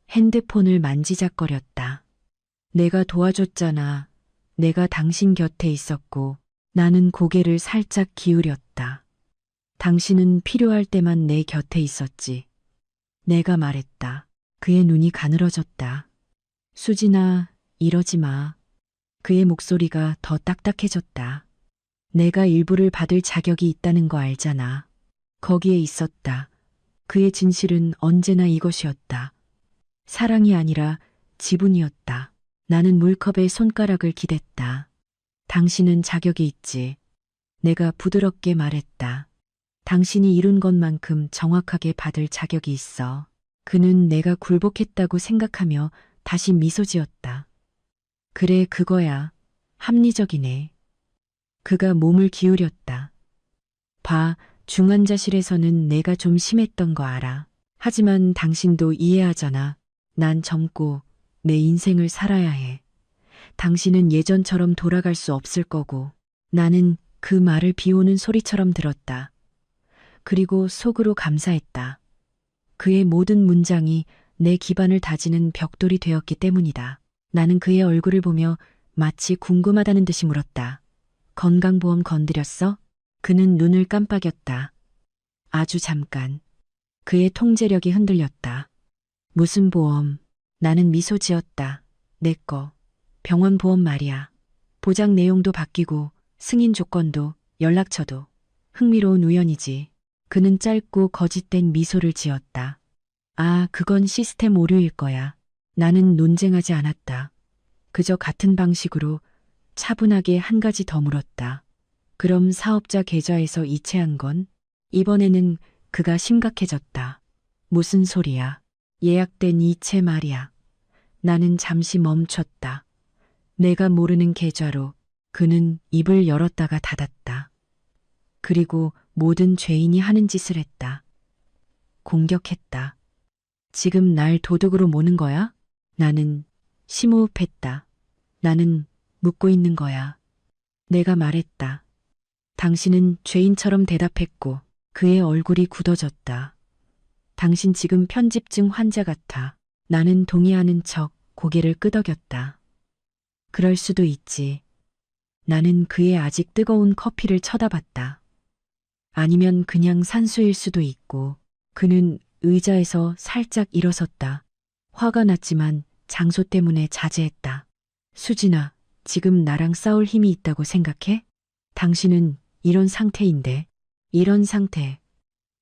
핸드폰을 만지작거렸다. 내가 도와줬잖아. 내가 당신 곁에 있었고. 나는 고개를 살짝 기울였다. 당신은 필요할 때만 내 곁에 있었지. 내가 말했다. 그의 눈이 가늘어졌다. 수진아, 이러지 마. 그의 목소리가 더 딱딱해졌다. 내가 일부를 받을 자격이 있다는 거 알잖아. 거기에 있었다. 그의 진실은 언제나 이것이었다. 사랑이 아니라 지분이었다. 나는 물컵에 손가락을 기댔다. 당신은 자격이 있지. 내가 부드럽게 말했다. 당신이 이룬 것만큼 정확하게 받을 자격이 있어. 그는 내가 굴복했다고 생각하며 다시 미소 지었다. 그래, 그거야. 합리적이네. 그가 몸을 기울였다. 봐, 중환자실에서는 내가 좀 심했던 거 알아. 하지만 당신도 이해하잖아. 난 젊고 내 인생을 살아야 해. 당신은 예전처럼 돌아갈 수 없을 거고. 나는 그 말을 비오는 소리처럼 들었다. 그리고 속으로 감사했다. 그의 모든 문장이 내 기반을 다지는 벽돌이 되었기 때문이다. 나는 그의 얼굴을 보며 마치 궁금하다는 듯이 물었다. 건강보험 건드렸어? 그는 눈을 깜빡였다. 아주 잠깐. 그의 통제력이 흔들렸다. 무슨 보험? 나는 미소 지었다. 내 거. 병원 보험 말이야. 보장 내용도 바뀌고 승인 조건도 연락처도. 흥미로운 우연이지. 그는 짧고 거짓된 미소를 지었다. 아, 그건 시스템 오류일 거야. 나는 논쟁하지 않았다. 그저 같은 방식으로 차분하게 한 가지 더 물었다. 그럼 사업자 계좌에서 이체한 건? 이번에는 그가 심각해졌다. 무슨 소리야? 예약된 이체 말이야. 나는 잠시 멈췄다. 내가 모르는 계좌로. 그는 입을 열었다가 닫았다. 그리고 모든 죄인이 하는 짓을 했다. 공격했다. 지금 날 도둑으로 모는 거야? 나는 심호흡했다. 나는 묻고 있는 거야. 내가 말했다. 당신은 죄인처럼 대답했고 그의 얼굴이 굳어졌다. 당신 지금 편집증 환자 같아. 나는 동의하는 척 고개를 끄덕였다. 그럴 수도 있지. 나는 그의 아직 뜨거운 커피를 쳐다봤다. 아니면 그냥 산수일 수도 있고. 그는 의자에서 살짝 일어섰다. 화가 났지만 장소 때문에 자제했다. 수진아, 지금 나랑 싸울 힘이 있다고 생각해? 당신은 이런 상태인데. 이런 상태.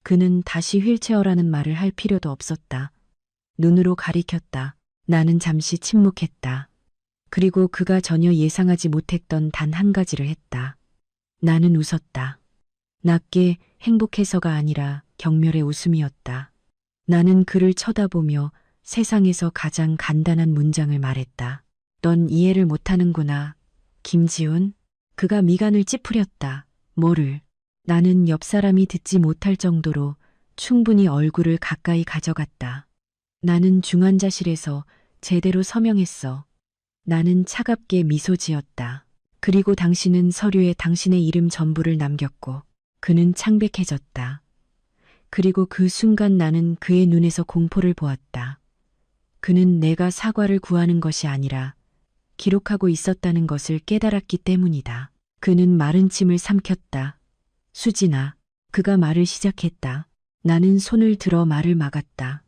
그는 다시 휠체어라는 말을 할 필요도 없었다. 눈으로 가리켰다. 나는 잠시 침묵했다. 그리고 그가 전혀 예상하지 못했던 단 한 가지를 했다. 나는 웃었다. 낮게 행복해서가 아니라 경멸의 웃음이었다. 나는 그를 쳐다보며 세상에서 가장 간단한 문장을 말했다. 넌 이해를 못하는구나. 김지훈? 그가 미간을 찌푸렸다. 뭐를? 나는 옆 사람이 듣지 못할 정도로 충분히 얼굴을 가까이 가져갔다. 나는 중환자실에서 제대로 서명했어. 나는 차갑게 미소 지었다. 그리고 당신은 서류에 당신의 이름 전부를 남겼고 그는 창백해졌다. 그리고 그 순간 나는 그의 눈에서 공포를 보았다. 그는 내가 사과를 구하는 것이 아니라 기록하고 있었다는 것을 깨달았기 때문이다. 그는 마른 침을 삼켰다. 수진아, 그가 말을 시작했다. 나는 손을 들어 말을 막았다.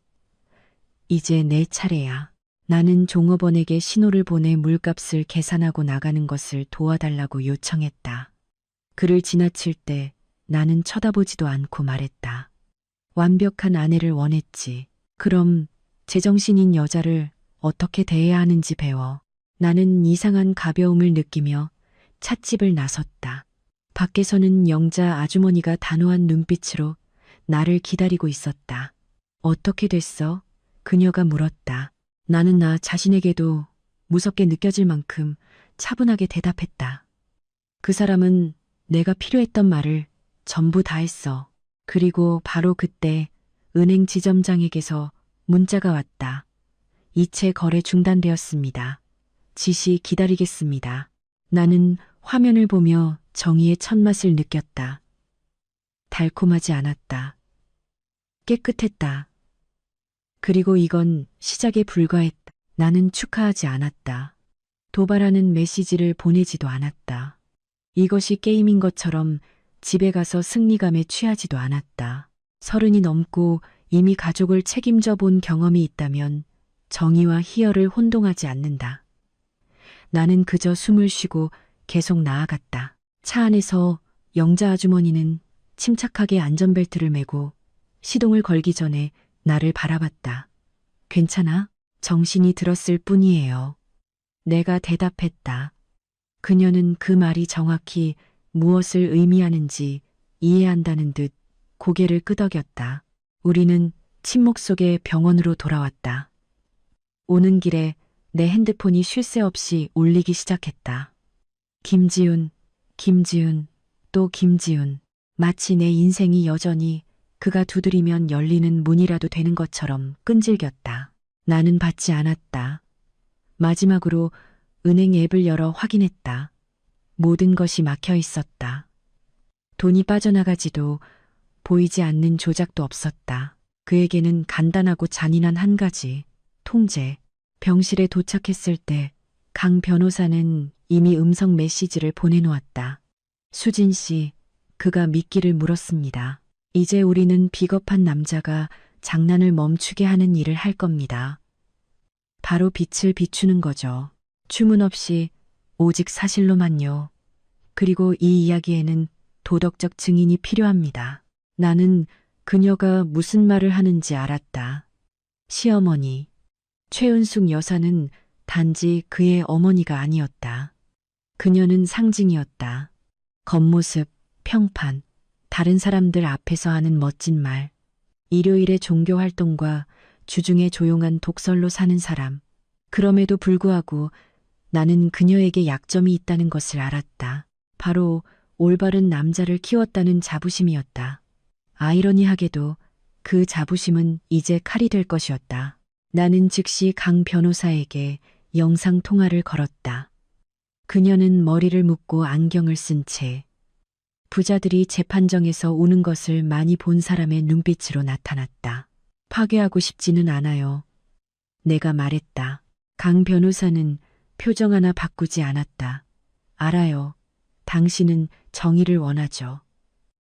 이제 내 차례야. 나는 종업원에게 신호를 보내 물값을 계산하고 나가는 것을 도와달라고 요청했다. 그를 지나칠 때 나는 쳐다보지도 않고 말했다. 완벽한 아내를 원했지. 그럼 제정신인 여자를 어떻게 대해야 하는지 배워. 나는 이상한 가벼움을 느끼며 찻집을 나섰다. 밖에서는 영자 아주머니가 단호한 눈빛으로 나를 기다리고 있었다. 어떻게 됐어? 그녀가 물었다. 나는 나 자신에게도 무섭게 느껴질 만큼 차분하게 대답했다. 그 사람은 내가 필요했던 말을 전부 다 했어. 그리고 바로 그때 은행 지점장에게서 문자가 왔다. 이체 거래 중단되었습니다. 지시 기다리겠습니다. 나는 화면을 보며 정의의 첫맛을 느꼈다. 달콤하지 않았다. 깨끗했다. 그리고 이건 시작에 불과했다. 나는 축하하지 않았다. 도발하는 메시지를 보내지도 않았다. 이것이 게임인 것처럼 집에 가서 승리감에 취하지도 않았다. 30이 넘고 이미 가족을 책임져 본 경험이 있다면 정의와 희열을 혼동하지 않는다. 나는 그저 숨을 쉬고 계속 나아갔다. 차 안에서 영자 아주머니는 침착하게 안전벨트를 매고 시동을 걸기 전에 나를 바라봤다. 괜찮아? 정신이 들었을 뿐이에요. 내가 대답했다. 그녀는 그 말이 정확히 무엇을 의미하는지 이해한다는 듯 고개를 끄덕였다. 우리는 침묵 속에 병원으로 돌아왔다. 오는 길에 내 핸드폰이 쉴 새 없이 울리기 시작했다. 김지훈, 김지훈, 또 김지훈. 마치 내 인생이 여전히 그가 두드리면 열리는 문이라도 되는 것처럼 끈질겼다. 나는 받지 않았다. 마지막으로 은행 앱을 열어 확인했다. 모든 것이 막혀 있었다. 돈이 빠져나가지도 보이지 않는 조작도 없었다. 그에게는 간단하고 잔인한 한 가지, 통제. 병실에 도착했을 때 강 변호사는 이미 음성 메시지를 보내놓았다. 수진 씨, 그가 미끼를 물었습니다. 이제 우리는 비겁한 남자가 장난을 멈추게 하는 일을 할 겁니다. 바로 빛을 비추는 거죠. 주문 없이 오직 사실로만요. 그리고 이 이야기에는 도덕적 증인이 필요합니다. 나는 그녀가 무슨 말을 하는지 알았다. 시어머니. 최은숙 여사는 단지 그의 어머니가 아니었다. 그녀는 상징이었다. 겉모습, 평판, 다른 사람들 앞에서 하는 멋진 말, 일요일의 종교 활동과 주중에 조용한 독설로 사는 사람. 그럼에도 불구하고 나는 그녀에게 약점이 있다는 것을 알았다. 바로 올바른 남자를 키웠다는 자부심이었다. 아이러니하게도 그 자부심은 이제 칼이 될 것이었다. 나는 즉시 강 변호사에게 영상 통화를 걸었다. 그녀는 머리를 묶고 안경을 쓴 채 부자들이 재판정에서 우는 것을 많이 본 사람의 눈빛으로 나타났다. 파괴하고 싶지는 않아요. 내가 말했다. 강 변호사는 표정 하나 바꾸지 않았다. 알아요. 당신은 정의를 원하죠.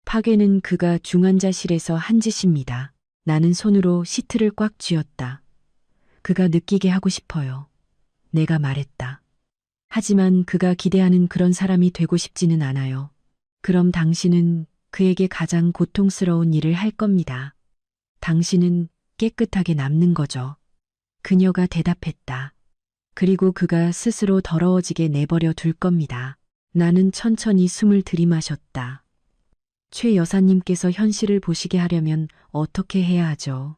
파괴는 그가 중환자실에서 한 짓입니다. 나는 손으로 시트를 꽉 쥐었다. 그가 느끼게 하고 싶어요. 내가 말했다. 하지만 그가 기대하는 그런 사람이 되고 싶지는 않아요. 그럼 당신은 그에게 가장 고통스러운 일을 할 겁니다. 당신은 깨끗하게 남는 거죠. 그녀가 대답했다. 그리고 그가 스스로 더러워지게 내버려 둘 겁니다. 나는 천천히 숨을 들이마셨다. 최 여사님께서 현실을 보시게 하려면 어떻게 해야 하죠?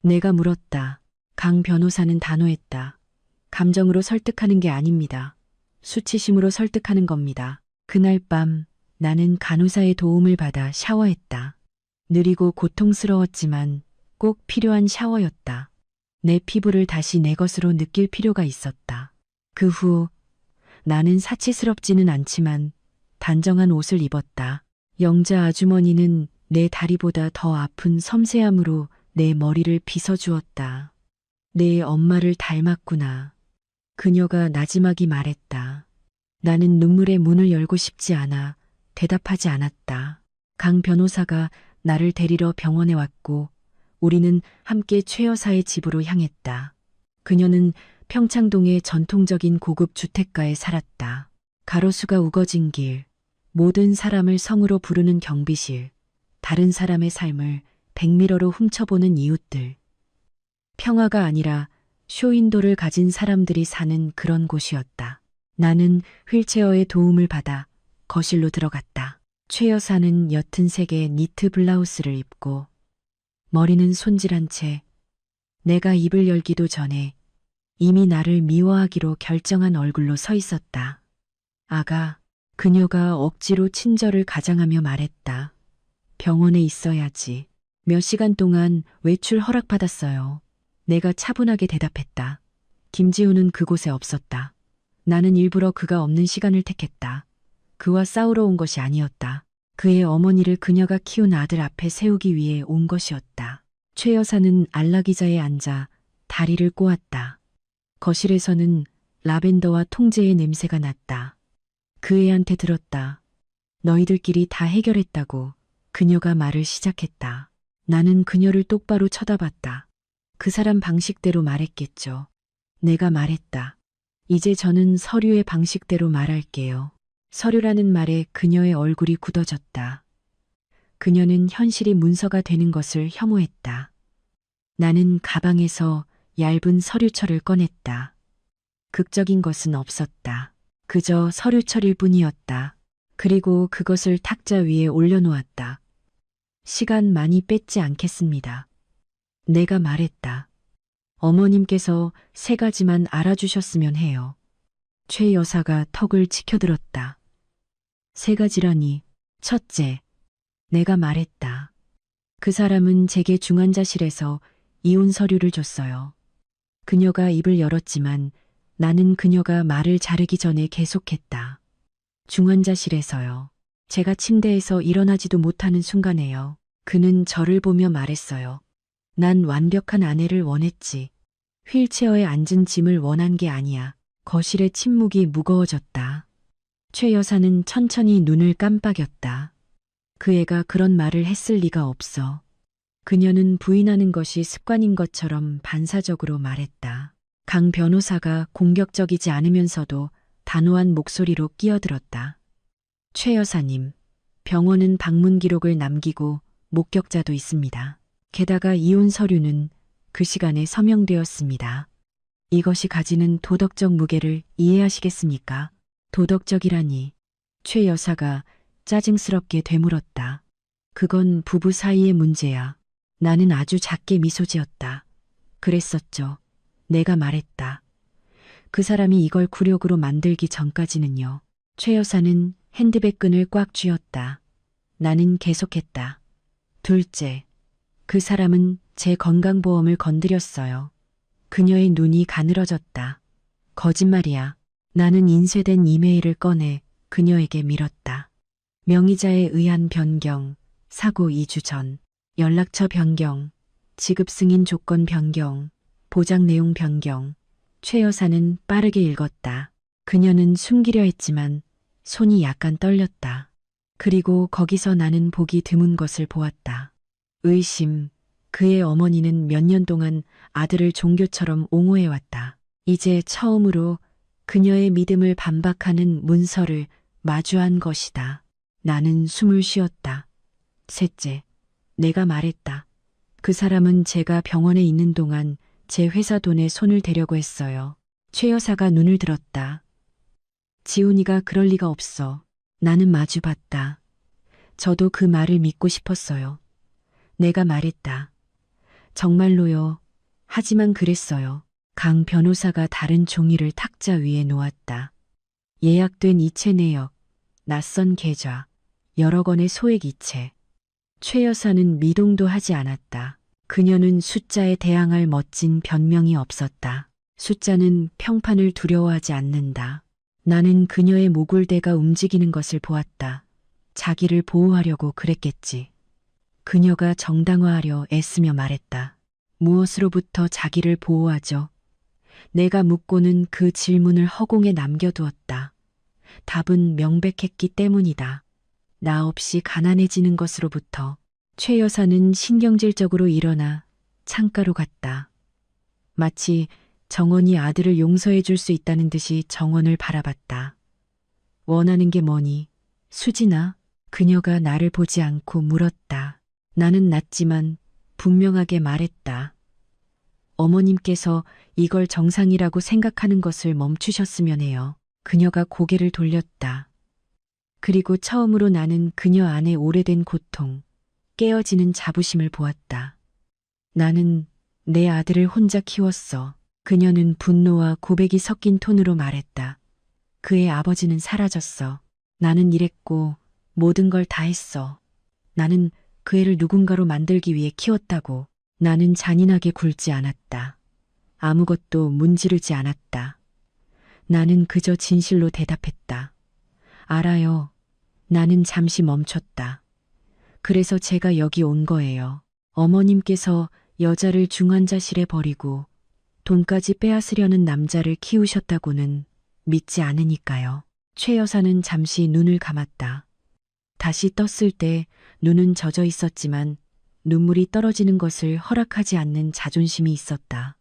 내가 물었다. 강 변호사는 단호했다. 감정으로 설득하는 게 아닙니다. 수치심으로 설득하는 겁니다. 그날 밤 나는 간호사의 도움을 받아 샤워했다. 느리고 고통스러웠지만 꼭 필요한 샤워였다. 내 피부를 다시 내 것으로 느낄 필요가 있었다. 그 후 나는 사치스럽지는 않지만 단정한 옷을 입었다. 영자 아주머니는 내 다리보다 더 아픈 섬세함으로 내 머리를 빗어주었다. 내 엄마를 닮았구나. 그녀가 나지막이 말했다. 나는 눈물의 문을 열고 싶지 않아 대답하지 않았다. 강 변호사가 나를 데리러 병원에 왔고 우리는 함께 최 여사의 집으로 향했다. 그녀는 평창동의 전통적인 고급 주택가에 살았다. 가로수가 우거진 길, 모든 사람을 성으로 부르는 경비실, 다른 사람의 삶을 백미러로 훔쳐보는 이웃들. 평화가 아니라 쇼윈도를 가진 사람들이 사는 그런 곳이었다. 나는 휠체어의 도움을 받아 거실로 들어갔다. 최 여사는 옅은 색의 니트 블라우스를 입고 머리는 손질한 채 내가 입을 열기도 전에 이미 나를 미워하기로 결정한 얼굴로 서 있었다. 아가, 그녀가 억지로 친절을 가장하며 말했다. 병원에 있어야지. 몇 시간 동안 외출 허락받았어요. 내가 차분하게 대답했다. 김지우는 그곳에 없었다. 나는 일부러 그가 없는 시간을 택했다. 그와 싸우러 온 것이 아니었다. 그의 어머니를 그녀가 키운 아들 앞에 세우기 위해 온 것이었다. 최 여사는 안락의자에 앉아 다리를 꼬았다. 거실에서는 라벤더와 통제의 냄새가 났다. 그 애한테 들었다. 너희들끼리 다 해결했다고. 그녀가 말을 시작했다. 나는 그녀를 똑바로 쳐다봤다. 그 사람 방식대로 말했겠죠. 내가 말했다. 이제 저는 서류의 방식대로 말할게요. 서류라는 말에 그녀의 얼굴이 굳어졌다. 그녀는 현실이 문서가 되는 것을 혐오했다. 나는 가방에서 얇은 서류철을 꺼냈다. 극적인 것은 없었다. 그저 서류철일 뿐이었다. 그리고 그것을 탁자 위에 올려놓았다. 시간 많이 뺏지 않겠습니다. 내가 말했다. 어머님께서 세 가지만 알아주셨으면 해요. 최 여사가 턱을 치켜들었다. 세 가지라니. 첫째, 내가 말했다. 그 사람은 제게 중환자실에서 이혼 서류를 줬어요. 그녀가 입을 열었지만 나는 그녀가 말을 자르기 전에 계속했다. 중환자실에서요. 제가 침대에서 일어나지도 못하는 순간에요. 그는 저를 보며 말했어요. 난 완벽한 아내를 원했지. 휠체어에 앉은 짐을 원한 게 아니야. 거실의 침묵이 무거워졌다. 최 여사는 천천히 눈을 깜빡였다. 그 애가 그런 말을 했을 리가 없어. 그녀는 부인하는 것이 습관인 것처럼 반사적으로 말했다. 강 변호사가 공격적이지 않으면서도 단호한 목소리로 끼어들었다. 최 여사님, 병원은 방문 기록을 남기고 목격자도 있습니다. 게다가 이혼 서류는 그 시간에 서명되었습니다. 이것이 가지는 도덕적 무게를 이해하시겠습니까? 도덕적이라니. 최 여사가 짜증스럽게 되물었다. 그건 부부 사이의 문제야. 나는 아주 작게 미소 지었다. 그랬었죠. 내가 말했다. 그 사람이 이걸 굴욕으로 만들기 전까지는요. 최 여사는 핸드백 끈을 꽉 쥐었다. 나는 계속했다. 둘째, 그 사람은 제 건강보험을 건드렸어요. 그녀의 눈이 가늘어졌다. 거짓말이야. 나는 인쇄된 이메일을 꺼내 그녀에게 밀었다. 명의자에 의한 변경, 사고 2주 전, 연락처 변경, 지급 승인 조건 변경, 보장 내용 변경. 최 여사는 빠르게 읽었다. 그녀는 숨기려 했지만 손이 약간 떨렸다. 그리고 거기서 나는 보기 드문 것을 보았다. 의심. 그의 어머니는 몇 년 동안 아들을 종교처럼 옹호해왔다. 이제 처음으로 그녀의 믿음을 반박하는 문서를 마주한 것이다. 나는 숨을 쉬었다. 셋째, 내가 말했다. 그 사람은 제가 병원에 있는 동안 제 회사 돈에 손을 대려고 했어요. 최 여사가 눈을 들었다. 지훈이가 그럴 리가 없어. 나는 마주봤다. 저도 그 말을 믿고 싶었어요. 내가 말했다. 정말로요. 하지만 그랬어요. 강 변호사가 다른 종이를 탁자 위에 놓았다. 예약된 이체 내역, 낯선 계좌, 여러 건의 소액 이체. 최 여사는 미동도 하지 않았다. 그녀는 숫자에 대항할 멋진 변명이 없었다. 숫자는 평판을 두려워하지 않는다. 나는 그녀의 모굴대가 움직이는 것을 보았다. 자기를 보호하려고 그랬겠지. 그녀가 정당화하려 애쓰며 말했다. 무엇으로부터 자기를 보호하죠? 내가 묻고는 그 질문을 허공에 남겨두었다. 답은 명백했기 때문이다. 나 없이 가난해지는 것으로부터. 최 여사는 신경질적으로 일어나 창가로 갔다. 마치 정원이 아들을 용서해 줄 수 있다는 듯이 정원을 바라봤다. 원하는 게 뭐니? 수진아? 그녀가 나를 보지 않고 물었다. 나는 낮지만 분명하게 말했다. 어머님께서 이걸 정상이라고 생각하는 것을 멈추셨으면 해요. 그녀가 고개를 돌렸다. 그리고 처음으로 나는 그녀 안에 오래된 고통, 깨어지는 자부심을 보았다. 나는 내 아들을 혼자 키웠어. 그녀는 분노와 고백이 섞인 톤으로 말했다. 그의 아버지는 사라졌어. 나는 일했고 모든 걸 다 했어. 나는 그 애를 누군가로 만들기 위해 키웠다고. 나는 잔인하게 굴지 않았다. 아무것도 문지르지 않았다. 나는 그저 진실로 대답했다. 알아요. 나는 잠시 멈췄다. 그래서 제가 여기 온 거예요. 어머님께서 여자를 중환자실에 버리고 돈까지 빼앗으려는 남자를 키우셨다고는 믿지 않으니까요. 최 여사는 잠시 눈을 감았다. 다시 떴을 때 눈은 젖어 있었지만 눈물이 떨어지는 것을 허락하지 않는 자존심이 있었다.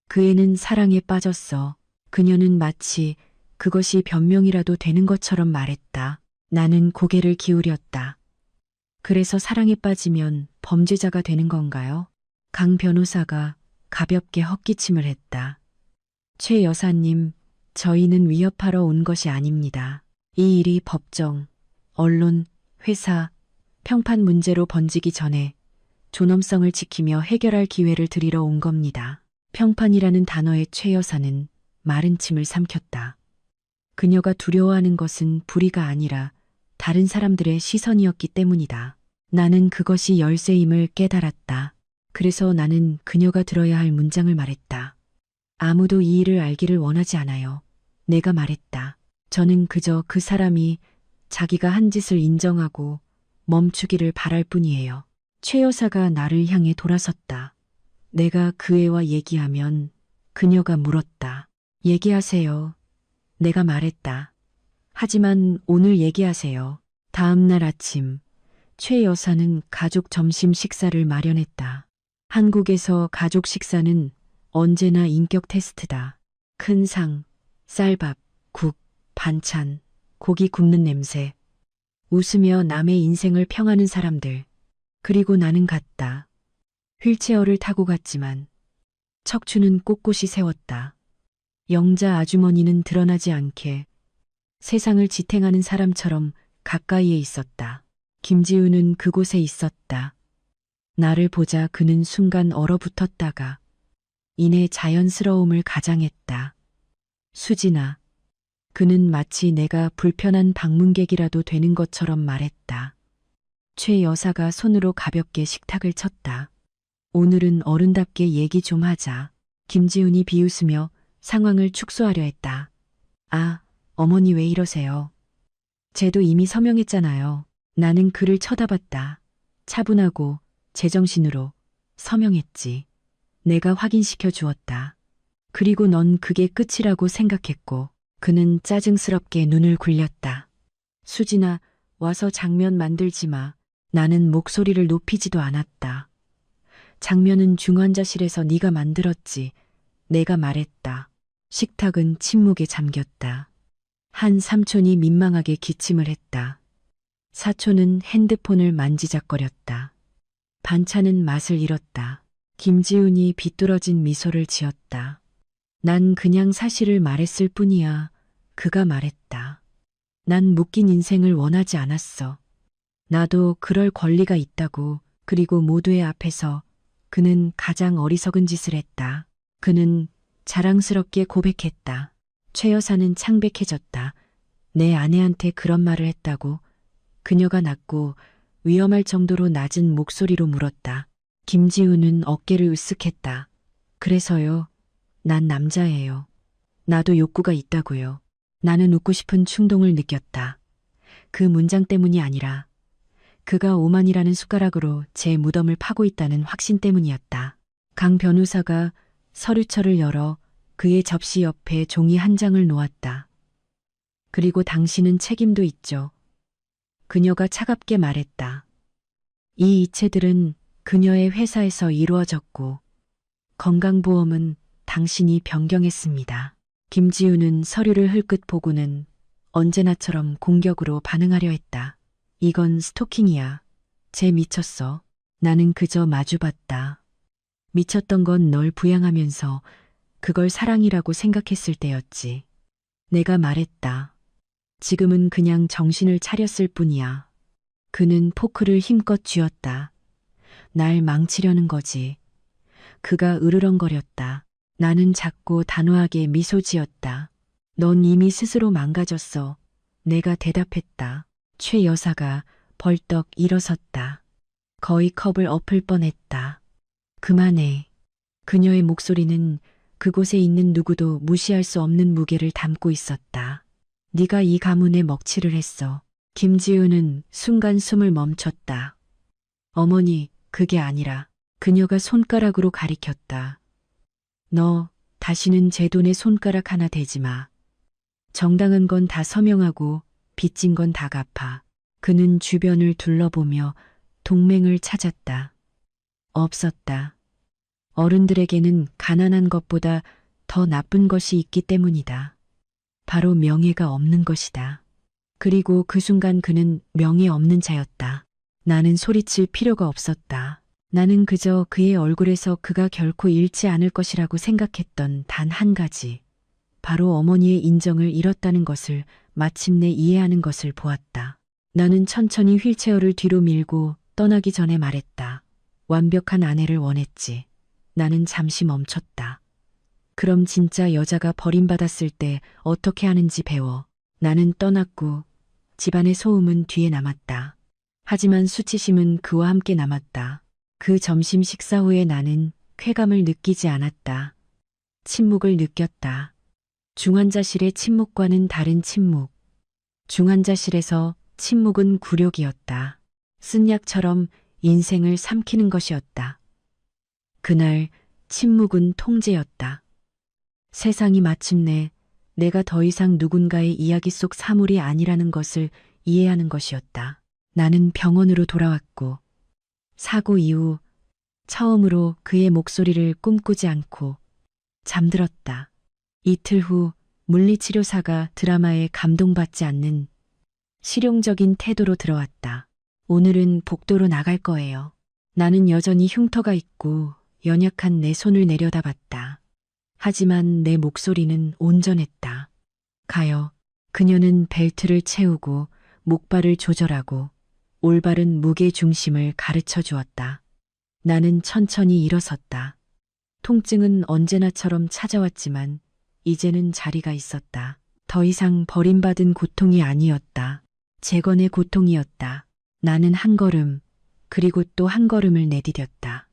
그 애는 사랑에 빠졌어. 그녀는 마치 그것이 변명이라도 되는 것처럼 말했다. 나는 고개를 기울였다. 그래서 사랑에 빠지면 범죄자가 되는 건가요? 강 변호사가 가볍게 헛기침을 했다. 최 여사님, 저희는 위협하러 온 것이 아닙니다. 이 일이 법정, 언론, 회사, 평판 문제로 번지기 전에 존엄성을 지키며 해결할 기회를 드리러 온 겁니다. 평판이라는 단어에 최 여사는 마른 침을 삼켰다. 그녀가 두려워하는 것은 불의가 아니라 다른 사람들의 시선이었기 때문이다. 나는 그것이 열쇠임을 깨달았다. 그래서 나는 그녀가 들어야 할 문장을 말했다. 아무도 이 일을 알기를 원하지 않아요. 내가 말했다. 저는 그저 그 사람이 자기가 한 짓을 인정하고 멈추기를 바랄 뿐이에요. 최 여사가 나를 향해 돌아섰다. 내가 그 애와 얘기하면 그녀가 물었다. 얘기하세요. 내가 말했다. 하지만 오늘 얘기하세요. 다음 날 아침, 최 여사는 가족 점심 식사를 마련했다. 한국에서 가족 식사는 언제나 인격 테스트다. 큰 상, 쌀밥, 국, 반찬, 고기 굽는 냄새. 웃으며 남의 인생을 평하는 사람들. 그리고 나는 갔다. 휠체어를 타고 갔지만 척추는 꼿꼿이 세웠다. 영자 아주머니는 드러나지 않게 세상을 지탱하는 사람처럼 가까이에 있었다. 김지우는 그곳에 있었다. 나를 보자 그는 순간 얼어붙었다가 이내 자연스러움을 가장했다. 수진아. 그는 마치 내가 불편한 방문객이라도 되는 것처럼 말했다. 최 여사가 손으로 가볍게 식탁을 쳤다. 오늘은 어른답게 얘기 좀 하자. 김지훈이 비웃으며 상황을 축소하려 했다. 아, 어머니 왜 이러세요? 쟤도 이미 서명했잖아요. 나는 그를 쳐다봤다. 차분하고 제정신으로 서명했지. 내가 확인시켜 주었다. 그리고 넌 그게 끝이라고 생각했고 그는 짜증스럽게 눈을 굴렸다. 수진아, 와서 장면 만들지 마. 나는 목소리를 높이지도 않았다. 장면은 중환자실에서 네가 만들었지. 내가 말했다. 식탁은 침묵에 잠겼다. 한 삼촌이 민망하게 기침을 했다. 사촌은 핸드폰을 만지작거렸다. 반찬은 맛을 잃었다. 김지훈이 비뚤어진 미소를 지었다. 난 그냥 사실을 말했을 뿐이야. 그가 말했다. 난 묶인 인생을 원하지 않았어. 나도 그럴 권리가 있다고. 그리고 모두의 앞에서 그는 가장 어리석은 짓을 했다. 그는 자랑스럽게 고백했다. 최 여사는 창백해졌다. 내 아내한테 그런 말을 했다고. 그녀가 낮고 위험할 정도로 낮은 목소리로 물었다. 김지우는 어깨를 으쓱했다. 그래서요. 난 남자예요. 나도 욕구가 있다고요. 나는 웃고 싶은 충동을 느꼈다. 그 문장 때문이 아니라 그가 오만이라는 숟가락으로 제 무덤을 파고 있다는 확신 때문이었다. 강 변호사가 서류철을 열어 그의 접시 옆에 종이 한 장을 놓았다. 그리고 당신은 책임도 있죠. 그녀가 차갑게 말했다. 이 이체들은 그녀의 회사에서 이루어졌고 건강보험은 당신이 변경했습니다. 김지우는 서류를 흘끗 보고는 언제나처럼 공격으로 반응하려 했다. 이건 스토킹이야. 쟤 미쳤어. 나는 그저 마주봤다. 미쳤던 건 널 부양하면서 그걸 사랑이라고 생각했을 때였지. 내가 말했다. 지금은 그냥 정신을 차렸을 뿐이야. 그는 포크를 힘껏 쥐었다. 날 망치려는 거지. 그가 으르렁거렸다. 나는 작고 단호하게 미소 지었다. 넌 이미 스스로 망가졌어. 내가 대답했다. 최 여사가 벌떡 일어섰다. 거의 컵을 엎을 뻔했다. 그만해. 그녀의 목소리는 그곳에 있는 누구도 무시할 수 없는 무게를 담고 있었다. 네가 이 가문에 먹칠을 했어. 김지우는 순간 숨을 멈췄다. 어머니, 그게 아니라 그녀가 손가락으로 가리켰다. 너 다시는 제 돈에 손가락 하나 대지 마. 정당한 건 다 서명하고 빚진 건 다 갚아. 그는 주변을 둘러보며 동맹을 찾았다. 없었다. 어른들에게는 가난한 것보다 더 나쁜 것이 있기 때문이다. 바로 명예가 없는 것이다. 그리고 그 순간 그는 명예 없는 자였다. 나는 소리칠 필요가 없었다. 나는 그저 그의 얼굴에서 그가 결코 잃지 않을 것이라고 생각했던 단 한 가지. 바로 어머니의 인정을 잃었다는 것을 마침내 이해하는 것을 보았다. 나는 천천히 휠체어를 뒤로 밀고 떠나기 전에 말했다. 완벽한 아내를 원했지. 나는 잠시 멈췄다. 그럼 진짜 여자가 버림받았을 때 어떻게 하는지 배워. 나는 떠났고 집안의 소음은 뒤에 남았다. 하지만 수치심은 그와 함께 남았다. 그 점심 식사 후에 나는 쾌감을 느끼지 않았다. 침묵을 느꼈다. 중환자실의 침묵과는 다른 침묵. 중환자실에서 침묵은 굴욕이었다. 쓴 약처럼 인생을 삼키는 것이었다. 그날 침묵은 통제였다. 세상이 마침내 내가 더 이상 누군가의 이야기 속 사물이 아니라는 것을 이해하는 것이었다. 나는 병원으로 돌아왔고 사고 이후 처음으로 그의 목소리를 꿈꾸지 않고 잠들었다. 이틀 후 물리치료사가 드라마에 감동받지 않는 실용적인 태도로 들어왔다. 오늘은 복도로 나갈 거예요. 나는 여전히 흉터가 있고 연약한 내 손을 내려다봤다. 하지만 내 목소리는 온전했다. 가요. 그녀는 벨트를 채우고 목발을 조절하고 올바른 무게 중심을 가르쳐 주었다. 나는 천천히 일어섰다. 통증은 언제나처럼 찾아왔지만 이제는 자리가 있었다. 더 이상 버림받은 고통이 아니었다. 재건의 고통이었다. 나는 한 걸음, 그리고 또 한 걸음을 내디뎠다.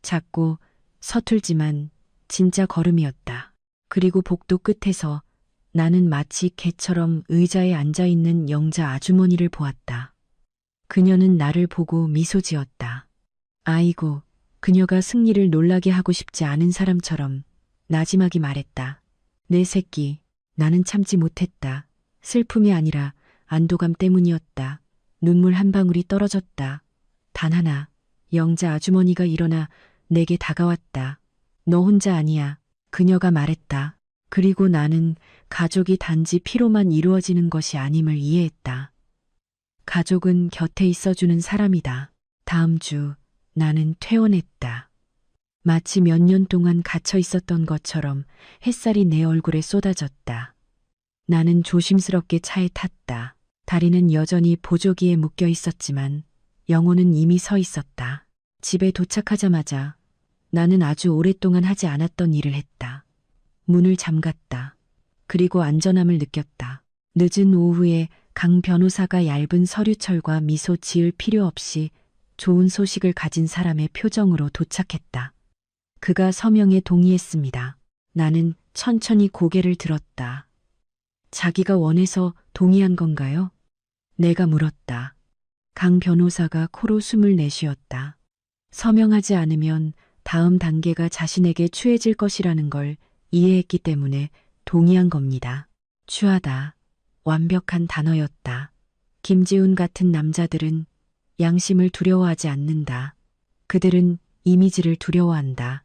작고 서툴지만 진짜 걸음이었다. 그리고 복도 끝에서 나는 마치 개처럼 의자에 앉아있는 영자 아주머니를 보았다. 그녀는 나를 보고 미소 지었다. 아이고, 그녀가 승리를 놀라게 하고 싶지 않은 사람처럼 나지막이 말했다. 내 새끼, 나는 참지 못했다. 슬픔이 아니라 안도감 때문이었다. 눈물 한 방울이 떨어졌다. 단 하나, 영자 아주머니가 일어나 내게 다가왔다. 너 혼자 아니야. 그녀가 말했다. 그리고 나는 가족이 단지 피로만 이루어지는 것이 아님을 이해했다. 가족은 곁에 있어주는 사람이다. 다음 주 나는 퇴원했다. 마치 몇 년 동안 갇혀 있었던 것처럼 햇살이 내 얼굴에 쏟아졌다. 나는 조심스럽게 차에 탔다. 다리는 여전히 보조기에 묶여 있었지만 영혼은 이미 서 있었다. 집에 도착하자마자 나는 아주 오랫동안 하지 않았던 일을 했다. 문을 잠갔다. 그리고 안전함을 느꼈다. 늦은 오후에 강 변호사가 얇은 서류철과 미소 지을 필요 없이 좋은 소식을 가진 사람의 표정으로 도착했다. 그가 서명에 동의했습니다. 나는 천천히 고개를 들었다. 자기가 원해서 동의한 건가요? 내가 물었다. 강 변호사가 코로 숨을 내쉬었다. 서명하지 않으면 다음 단계가 자신에게 추해질 것이라는 걸 이해했기 때문에 동의한 겁니다. 추하다. 완벽한 단어였다. 김지훈 같은 남자들은 양심을 두려워하지 않는다. 그들은 이미지를 두려워한다.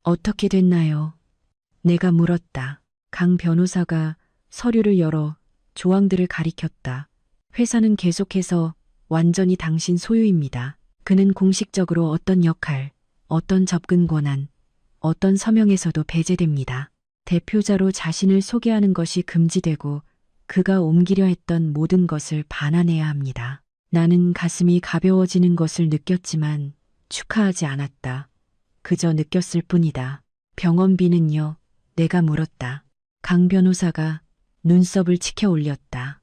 어떻게 됐나요? 내가 물었다. 강 변호사가 서류를 열어 조항들을 가리켰다. 회사는 계속해서 완전히 당신 소유입니다. 그는 공식적으로 어떤 역할, 어떤 접근 권한, 어떤 서명에서도 배제됩니다. 대표자로 자신을 소개하는 것이 금지되고 그가 옮기려 했던 모든 것을 반환해야 합니다. 나는 가슴이 가벼워지는 것을 느꼈지만 축하하지 않았다. 그저 느꼈을 뿐이다. 병원비는요? 내가 물었다. 강 변호사가 눈썹을 치켜 올렸다.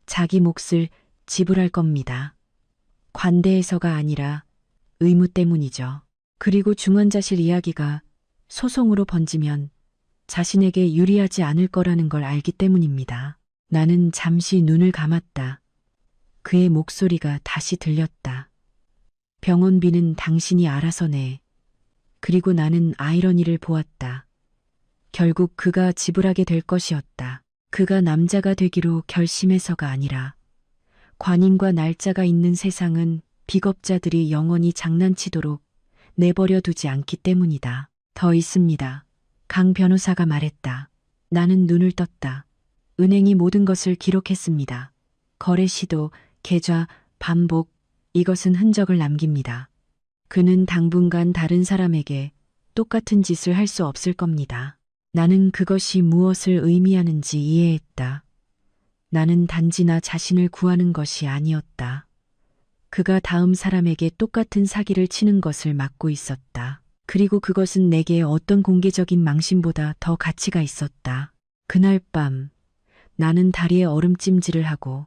자기 몫을 지불할 겁니다. 관대해서가 아니라 의무 때문이죠. 그리고 중환자실 이야기가 소송으로 번지면 자신에게 유리하지 않을 거라는 걸 알기 때문입니다. 나는 잠시 눈을 감았다. 그의 목소리가 다시 들렸다. 병원비는 당신이 알아서 내. 그리고 나는 아이러니를 보았다. 결국 그가 지불하게 될 것이었다. 그가 남자가 되기로 결심해서가 아니라 관인과 날짜가 있는 세상은 비겁자들이 영원히 장난치도록 내버려 두지 않기 때문이다. 더 있습니다. 강 변호사가 말했다. 나는 눈을 떴다. 은행이 모든 것을 기록했습니다. 거래 시도, 계좌, 반복, 이것은 흔적을 남깁니다. 그는 당분간 다른 사람에게 똑같은 짓을 할 수 없을 겁니다. 나는 그것이 무엇을 의미하는지 이해했다. 나는 단지 나 자신을 구하는 것이 아니었다. 그가 다음 사람에게 똑같은 사기를 치는 것을 막고 있었다. 그리고 그것은 내게 어떤 공개적인 망신보다 더 가치가 있었다. 그날 밤 나는 다리에 얼음찜질을 하고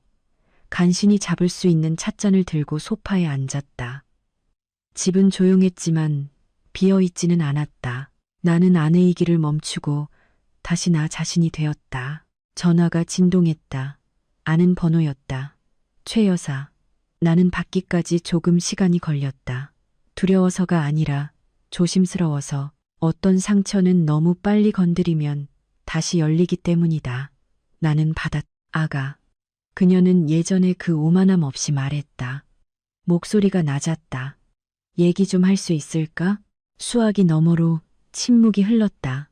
간신히 잡을 수 있는 찻잔을 들고 소파에 앉았다. 집은 조용했지만 비어있지는 않았다. 나는 아내의 길을 멈추고 다시 나 자신이 되었다. 전화가 진동했다. 아는 번호였다. 최 여사. 나는 받기까지 조금 시간이 걸렸다. 두려워서가 아니라 조심스러워서 어떤 상처는 너무 빨리 건드리면 다시 열리기 때문이다. 나는 아가. 그녀는 예전에 그 오만함 없이 말했다. 목소리가 낮았다. 얘기 좀 할 수 있을까? 수화기 너머로 침묵이 흘렀다.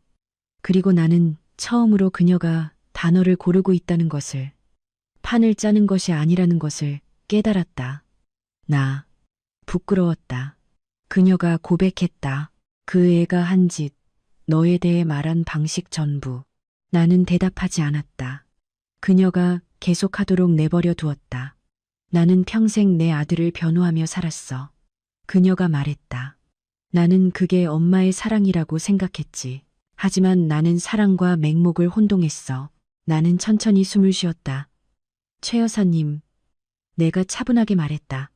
그리고 나는 처음으로 그녀가 단어를 고르고 있다는 것을, 판을 짜는 것이 아니라는 것을 깨달았다. 나 부끄러웠다. 그녀가 고백했다. 그 애가 한 짓, 너에 대해 말한 방식 전부. 나는 대답하지 않았다. 그녀가 계속하도록 내버려 두었다. 나는 평생 내 아들을 변호하며 살았어. 그녀가 말했다. 나는 그게 엄마의 사랑이라고 생각했지. 하지만 나는 사랑과 맹목을 혼동했어. 나는 천천히 숨을 쉬었다. 최 여사님, 내가 차분하게 말했다.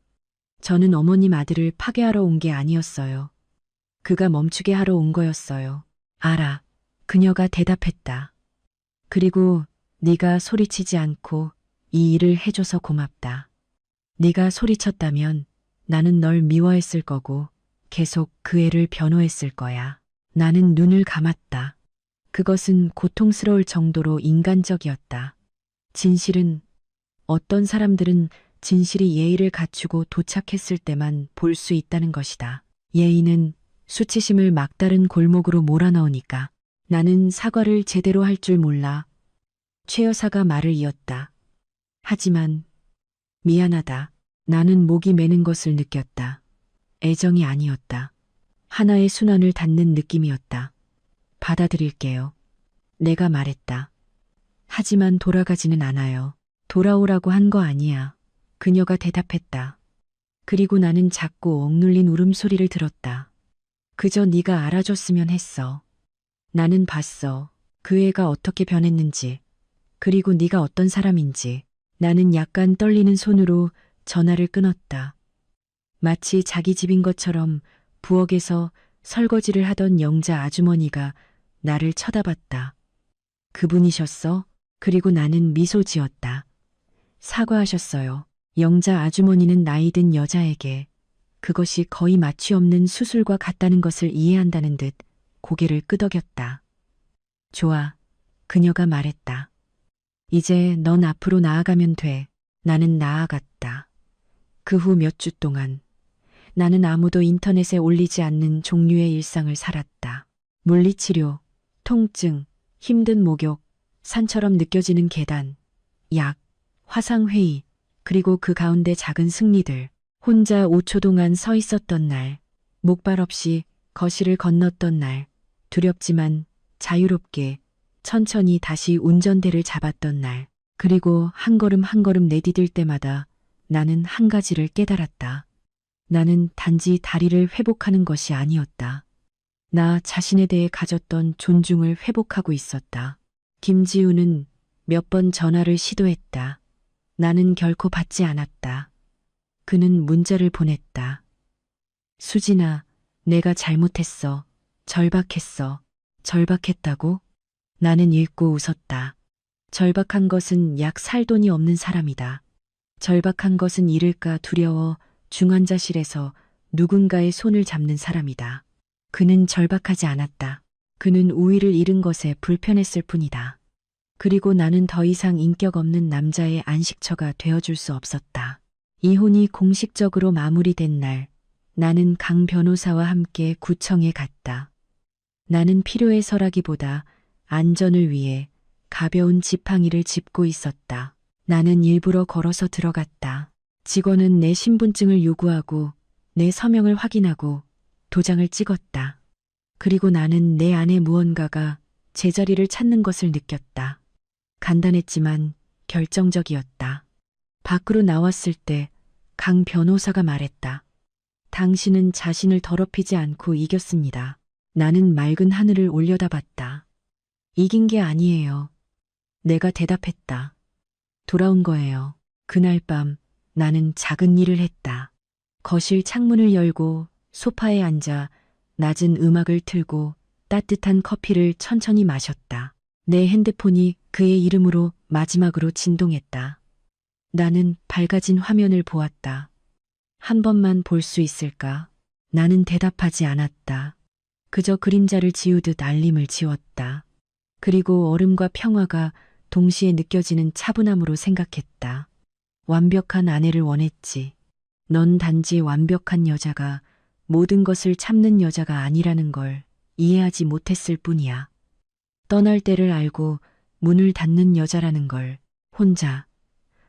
저는 어머님 아들을 파괴하러 온 게 아니었어요. 그가 멈추게 하러 온 거였어요. 알아. 그녀가 대답했다. 그리고 네가 소리치지 않고 이 일을 해줘서 고맙다. 네가 소리쳤다면 나는 널 미워했을 거고 계속 그 애를 변호했을 거야. 나는 눈을 감았다. 그것은 고통스러울 정도로 인간적이었다. 진실은 어떤 사람들은 진실이 예의를 갖추고 도착했을 때만 볼 수 있다는 것이다. 예의는 수치심을 막다른 골목으로 몰아넣으니까. 나는 사과를 제대로 할 줄 몰라. 최 여사가 말을 이었다. 하지만 미안하다. 나는 목이 메는 것을 느꼈다. 애정이 아니었다. 하나의 순환을 닫는 느낌이었다. 받아들일게요. 내가 말했다. 하지만 돌아가지는 않아요. 돌아오라고 한 거 아니야. 그녀가 대답했다. 그리고 나는 작고 억눌린 울음소리를 들었다. 그저 네가 알아줬으면 했어. 나는 봤어. 그 애가 어떻게 변했는지. 그리고 네가 어떤 사람인지. 나는 약간 떨리는 손으로 전화를 끊었다. 마치 자기 집인 것처럼 부엌에서 설거지를 하던 영자 아주머니가 나를 쳐다봤다. 그분이셨어? 그리고 나는 미소 지었다. 사과하셨어요. 영자 아주머니는 나이 든 여자에게 그것이 거의 마취 없는 수술과 같다는 것을 이해한다는 듯 고개를 끄덕였다. 좋아. 그녀가 말했다. 이제 넌 앞으로 나아가면 돼. 나는 나아갔다. 그 후 몇 주 동안 나는 아무도 인터넷에 올리지 않는 종류의 일상을 살았다. 물리치료, 통증, 힘든 목욕, 산처럼 느껴지는 계단, 약, 화상회의, 그리고 그 가운데 작은 승리들. 혼자 5초 동안 서 있었던 날, 목발 없이 거실을 건넜던 날, 두렵지만 자유롭게 천천히 다시 운전대를 잡았던 날, 그리고 한 걸음 한 걸음 내디딜 때마다 나는 한 가지를 깨달았다. 나는 단지 다리를 회복하는 것이 아니었다. 나 자신에 대해 가졌던 존중을 회복하고 있었다. 김지우는 몇 번 전화를 시도했다. 나는 결코 받지 않았다. 그는 문자를 보냈다. 수진아, 내가 잘못했어. 절박했어. 절박했다고? 나는 읽고 웃었다. 절박한 것은 약 살 돈이 없는 사람이다. 절박한 것은 잃을까 두려워 중환자실에서 누군가의 손을 잡는 사람이다. 그는 절박하지 않았다. 그는 우위를 잃은 것에 불편했을 뿐이다. 그리고 나는 더 이상 인격 없는 남자의 안식처가 되어줄 수 없었다. 이혼이 공식적으로 마무리된 날, 나는 강 변호사와 함께 구청에 갔다. 나는 필요해서라기보다 안전을 위해 가벼운 지팡이를 짚고 있었다. 나는 일부러 걸어서 들어갔다. 직원은 내 신분증을 요구하고 내 서명을 확인하고 도장을 찍었다. 그리고 나는 내 안에 무언가가 제자리를 찾는 것을 느꼈다. 간단했지만 결정적이었다. 밖으로 나왔을 때 강 변호사가 말했다. 당신은 자신을 더럽히지 않고 이겼습니다. 나는 맑은 하늘을 올려다봤다. 이긴 게 아니에요. 내가 대답했다. 돌아온 거예요. 그날 밤 나는 작은 일을 했다. 거실 창문을 열고 소파에 앉아 낮은 음악을 틀고 따뜻한 커피를 천천히 마셨다. 내 핸드폰이 그의 이름으로 마지막으로 진동했다. 나는 밝아진 화면을 보았다. 한 번만 볼 수 있을까? 나는 대답하지 않았다. 그저 그림자를 지우듯 알림을 지웠다. 그리고 얼음과 평화가 동시에 느껴지는 차분함으로 생각했다. 완벽한 아내를 원했지. 넌 단지 완벽한 여자가 모든 것을 참는 여자가 아니라는 걸 이해하지 못했을 뿐이야. 떠날 때를 알고 문을 닫는 여자라는 걸 혼자.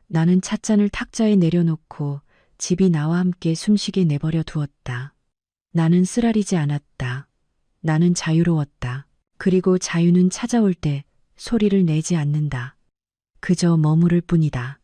나는 찻잔을 탁자에 내려놓고 집이 나와 함께 숨쉬게 내버려 두었다. 나는 쓰라리지 않았다. 나는 자유로웠다. 그리고 자유는 찾아올 때 소리를 내지 않는다. 그저 머무를 뿐이다.